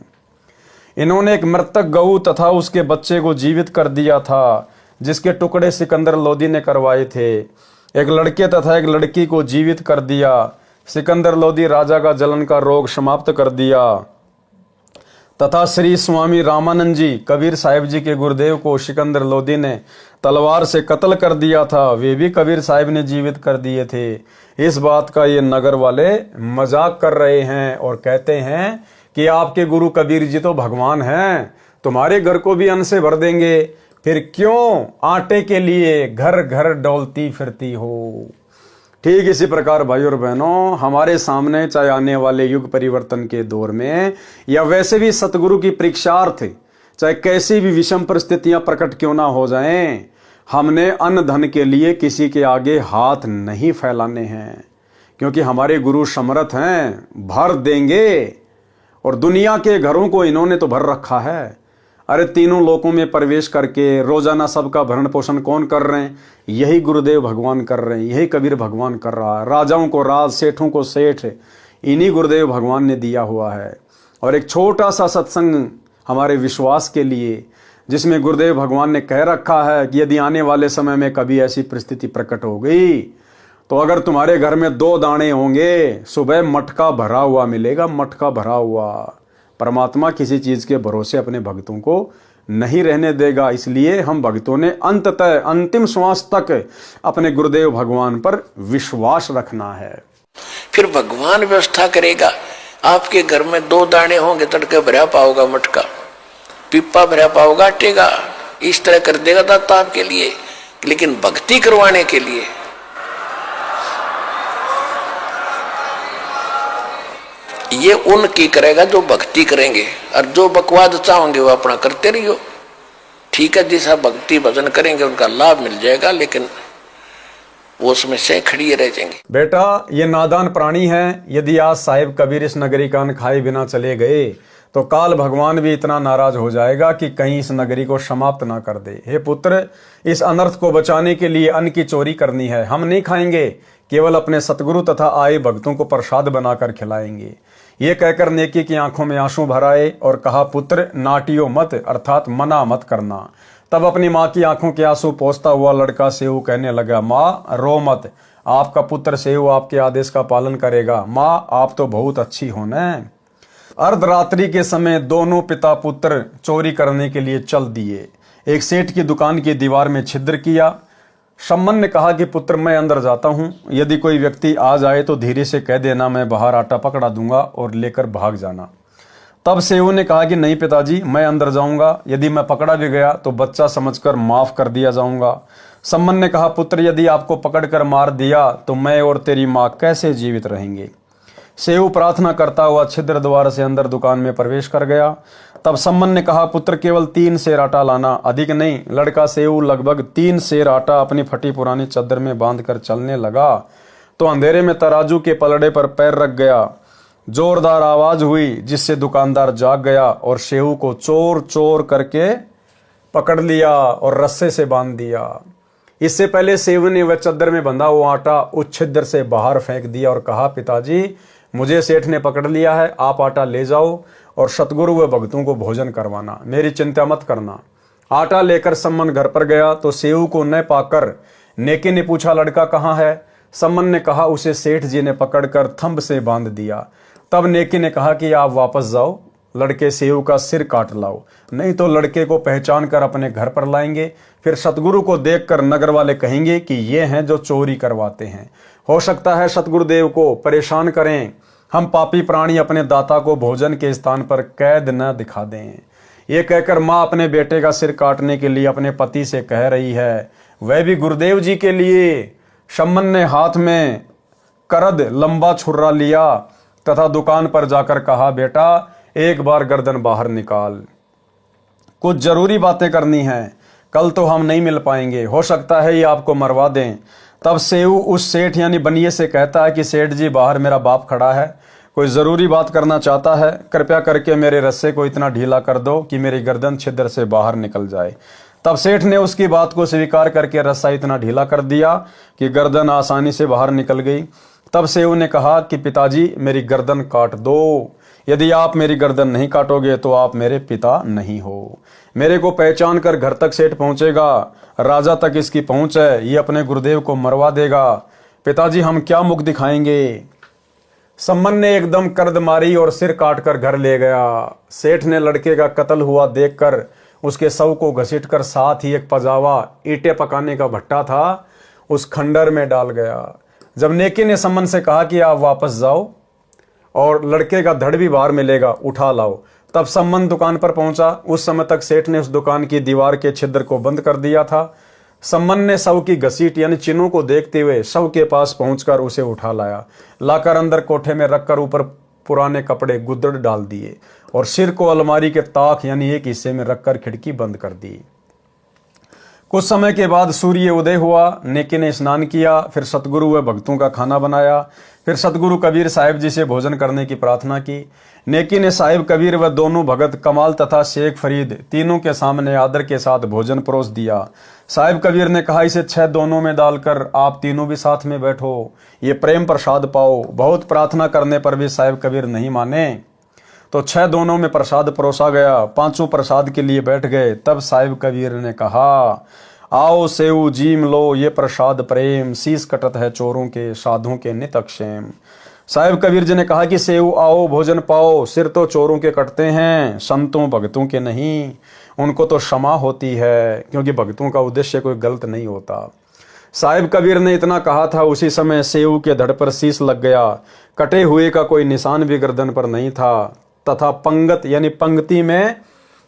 इन्होंने एक मृतक गऊ तथा उसके बच्चे को जीवित कर दिया था, जिसके टुकड़े सिकंदर लोदी ने करवाए थे। एक लड़के तथा एक लड़की को जीवित कर दिया। सिकंदर लोदी राजा का जलन का रोग समाप्त कर दिया तथा श्री स्वामी रामानंद जी कबीर साहिब जी के गुरुदेव को सिकंदर लोदी ने तलवार से कत्ल कर दिया था, वे भी कबीर साहिब ने जीवित कर दिए थे। इस बात का ये नगर वाले मजाक कर रहे हैं और कहते हैं कि आपके गुरु कबीर जी तो भगवान हैं, तुम्हारे घर को भी अन्न से भर देंगे, फिर क्यों आटे के लिए घर घर डोलती फिरती हो। ठीक इसी प्रकार भाई और बहनों, हमारे सामने चाहे आने वाले युग परिवर्तन के दौर में या वैसे भी सतगुरु की परीक्षार्थ चाहे कैसी भी विषम परिस्थितियां प्रकट क्यों ना हो जाएं, हमने अन्न धन के लिए किसी के आगे हाथ नहीं फैलाने हैं, क्योंकि हमारे गुरु समर्थ हैं, भर देंगे। और दुनिया के घरों को इन्होंने तो भर रखा है। अरे तीनों लोकों में प्रवेश करके रोजाना सबका भरण पोषण कौन कर रहे हैं? यही गुरुदेव भगवान कर रहे हैं, यही कबीर भगवान कर रहा है। राजाओं को राज, सेठों को सेठ, इन्हीं गुरुदेव भगवान ने दिया हुआ है। और एक छोटा सा सत्संग हमारे विश्वास के लिए, जिसमें गुरुदेव भगवान ने कह रखा है कि यदि आने वाले समय में कभी ऐसी परिस्थिति प्रकट हो गई तो अगर तुम्हारे घर में 2 दाने होंगे, सुबह मटका भरा हुआ मिलेगा, मटका भरा हुआ। परमात्मा किसी चीज के भरोसे अपने भक्तों को नहीं रहने देगा, इसलिए हम भक्तों ने अंततः अंतिम श्वास तक अपने गुरुदेव भगवान पर विश्वास रखना है। फिर भगवान व्यवस्था करेगा। आपके घर में 2 दाने होंगे, तड़के भरा पाओगा मटका, पिप्पा भरा पाओगा आटे का, इस तरह कर देगा दाता आपके लिए। लेकिन भक्ति करवाने के लिए ये उनकी करेगा जो भक्ति करेंगे, और जो बकवाद चाहोगे वो अपना करते रहियो। ठीक है, जैसा भक्ति भजन करेंगे उनका लाभ मिल जाएगा, लेकिन वो उसमें से खड़ी रह जाएंगे। बेटा ये नादान प्राणी है, यदि आज साहिब कबीर इस नगरी का अन्न खाए बिना चले गए तो काल भगवान भी इतना नाराज हो जाएगा कि कहीं इस नगरी को समाप्त ना कर दे। हे पुत्र, इस अनर्थ को बचाने के लिए अन्न की चोरी करनी है। हम नहीं खाएंगे, केवल अपने सतगुरु तथा आए भक्तों को प्रसाद बनाकर खिलाएंगे। ये कहकर नेकी की आंखों में आंसू भराए और कहा, पुत्र नाटियो मत, अर्थात मना मत करना। तब अपनी माँ की आंखों के आंसू पोंछता हुआ लड़का सेऊ कहने लगा, माँ रो मत, आपका पुत्र सेऊ आपके आदेश का पालन करेगा। माँ आप तो बहुत अच्छी हो न। अर्धरात्रि के समय दोनों पिता पुत्र चोरी करने के लिए चल दिए। एक सेठ की दुकान की दीवार में छिद्र किया। सम्मन ने कहा कि पुत्र मैं अंदर जाता हूं, यदि कोई व्यक्ति आ जाए तो धीरे से कह देना, मैं बाहर आटा पकड़ा दूंगा और लेकर भाग जाना। तब सेऊ ने कहा कि नहीं पिताजी, मैं अंदर जाऊंगा, यदि मैं पकड़ा भी गया तो बच्चा समझकर माफ कर दिया जाऊंगा। सम्मन ने कहा, पुत्र यदि आपको पकड़कर मार दिया तो मैं और तेरी माँ कैसे जीवित रहेंगे? सेऊ प्रार्थना करता हुआ छिद्र द्वार से अंदर दुकान में प्रवेश कर गया। तब सम्मन ने कहा, पुत्र केवल 3 सेर आटा लाना, अधिक नहीं। लड़का सेऊ लगभग 3 सेर आटा अपनी फटी पुरानी चादर में बांधकर चलने लगा तो अंधेरे में तराजू के पलड़े पर पैर रख गया। जोरदार आवाज हुई जिससे दुकानदार जाग गया और सेऊ को चोर चोर करके पकड़ लिया और रस्से से बांध दिया। इससे पहले सेऊ ने वह चादर में बंधा हुआ आटा उस छिद्र से बाहर फेंक दिया और कहा, पिताजी मुझे सेठ ने पकड़ लिया है, आप आटा ले जाओ और सतगुरु व भक्तों को भोजन करवाना, मेरी चिंता मत करना। आटा लेकर सम्मन घर पर गया तो सेऊ को न पाकर नेकी ने पूछा, लड़का कहाँ है? सम्मन ने कहा, उसे सेठ जी ने पकड़कर थंब से बांध दिया। तब नेकी ने कहा कि आप वापस जाओ, लड़के सेऊ का सिर काट लाओ, नहीं तो लड़के को पहचान कर अपने घर पर लाएंगे। फिर सतगुरु को देखकर नगर वाले कहेंगे कि ये हैं जो चोरी करवाते हैं। हो सकता है सतगुरुदेव को परेशान करें, हम पापी प्राणी अपने दाता को भोजन के स्थान पर कैद न दिखा दें। ये कहकर माँ अपने बेटे का सिर काटने के लिए अपने पति से कह रही है, वह भी गुरुदेव जी के लिए। सम्मन ने हाथ में करद लंबा छुर्रा लिया तथा दुकान पर जाकर कहा, बेटा एक बार गर्दन बाहर निकाल, कुछ जरूरी बातें करनी हैं, कल तो हम नहीं मिल पाएंगे, हो सकता है ये आपको मरवा दें। तब सेऊ उस सेठ यानी बनिए से कहता है कि सेठ जी बाहर मेरा बाप खड़ा है, कोई ज़रूरी बात करना चाहता है, कृपया करके मेरे रस्से को इतना ढीला कर दो कि मेरी गर्दन छिद्र से बाहर निकल जाए। तब सेठ ने उसकी बात को स्वीकार करके रस्सा इतना ढीला कर दिया कि गर्दन आसानी से बाहर निकल गई। तब सेऊ ने कहा कि पिताजी मेरी गर्दन काट दो, यदि आप मेरी गर्दन नहीं काटोगे तो आप मेरे पिता नहीं हो। मेरे को पहचान कर घर तक सेठ पहुंचेगा, राजा तक इसकी पहुंच है, ये अपने गुरुदेव को मरवा देगा। पिताजी हम क्या मुख दिखाएंगे? सम्मन ने एकदम कर्द मारी और सिर काट कर घर ले गया। सेठ ने लड़के का कत्ल हुआ देखकर उसके शव को घसीटकर साथ ही एक पजावा ईंटें पकाने का भट्टा था उस खंडर में डाल गया। जब नेकी ने सम्मन से कहा कि आप वापस जाओ और लड़के का धड़ भी बाहर मिलेगा, उठा लाओ, तब सम्मन दुकान पर पहुंचा। उस समय तक सेठ ने उस दुकान की दीवार के छिद्र को बंद कर दिया था। सम्मन ने शव की घसीट यानी चिन्हों को देखते हुए शव के पास पहुंचकर उसे उठा लाया, लाकर अंदर कोठे में रखकर ऊपर पुराने कपड़े गुद्दड़ डाल दिए और सिर को अलमारी के ताक यानी एक हिस्से में रखकर खिड़की बंद कर दी। कुछ समय के बाद सूर्य उदय हुआ, नेकी ने स्नान किया, फिर सतगुरु व भक्तों का खाना बनाया, फिर सतगुरु कबीर साहिब जी से भोजन करने की प्रार्थना की। नेकी ने साहिब कबीर व दोनों भगत कमाल तथा शेख फरीद तीनों के सामने आदर के साथ भोजन परोस दिया। साहिब कबीर ने कहा, इसे 6 दोनों में डालकर आप तीनों भी साथ में बैठो, ये प्रेम प्रसाद पाओ। बहुत प्रार्थना करने पर भी साहिब कबीर नहीं माने तो 6 दोनों में प्रसाद परोसा गया। 5 प्रसाद के लिए बैठ गए। तब साहिब कबीर ने कहा, आओ सेऊ जीम लो, ये प्रसाद प्रेम, शीश कटत है चोरों के, साधुओं के नित अक्षेम। साहिब कबीर जी ने कहा कि सेऊ आओ भोजन पाओ, सिर तो चोरों के कटते हैं, संतों भक्तों के नहीं, उनको तो क्षमा होती है, क्योंकि भक्तों का उद्देश्य कोई गलत नहीं होता। साहिब कबीर ने इतना कहा था, उसी समय सेऊ के धड़ पर शीश लग गया। कटे हुए का कोई निशान भी गर्दन पर नहीं था तथा पंगत यानी पंक्ति में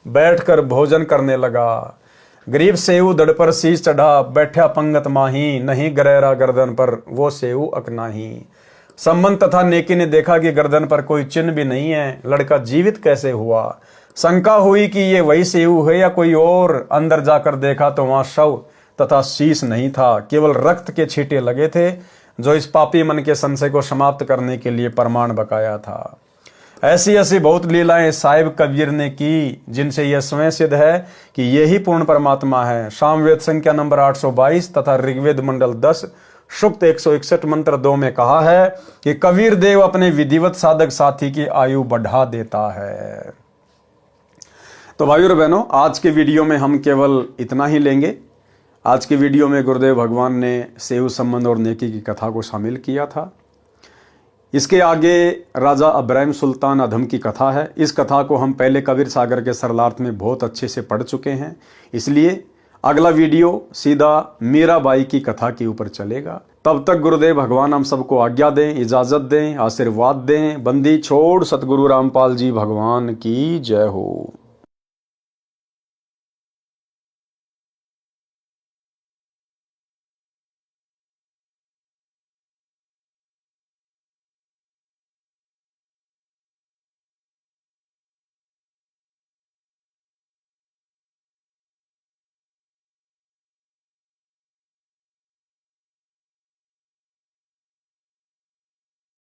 बैठकर भोजन करने लगा। गरीब सेऊ धड़ पर शीश चढ़ा, बैठा पंगत माही, नहीं गरेरा गर्दन पर वो सेऊ अकनाही। सम्मन तथा नेकी ने देखा कि गर्दन पर कोई चिन्ह भी नहीं है, लड़का जीवित कैसे हुआ? शंका हुई कि ये वही सेऊ है या कोई और। अंदर जाकर देखा तो वहां शव तथा शीश नहीं था, केवल रक्त के छींटे लगे थे, जो इस पापी मन के संशय को समाप्त करने के लिए प्रमाण बकाया था। ऐसी ऐसी बहुत लीलाएं साहिब कबीर ने की, जिनसे यह स्वयं सिद्ध है कि यही पूर्ण परमात्मा है। सामवेद संख्या नंबर 822 तथा ऋग्वेद मंडल 10 सूक्त 161 मंत्र 2 में कहा है कि कबीर देव अपने विधिवत साधक साथी की आयु बढ़ा देता है। तो भाइयों और बहनों, आज के वीडियो में हम केवल इतना ही लेंगे। आज के वीडियो में गुरुदेव भगवान ने सेऊ सम्मन और नेकी की कथा को शामिल किया था। इसके आगे राजा अब्राहिम सुल्तान अधम की कथा है। इस कथा को हम पहले कबीर सागर के सरलार्थ में बहुत अच्छे से पढ़ चुके हैं, इसलिए अगला वीडियो सीधा मीराबाई की कथा के ऊपर चलेगा। तब तक गुरुदेव भगवान हम सबको आज्ञा दें, इजाजत दें, आशीर्वाद दें। बंदी छोड़ सतगुरु रामपाल जी भगवान की जय हो।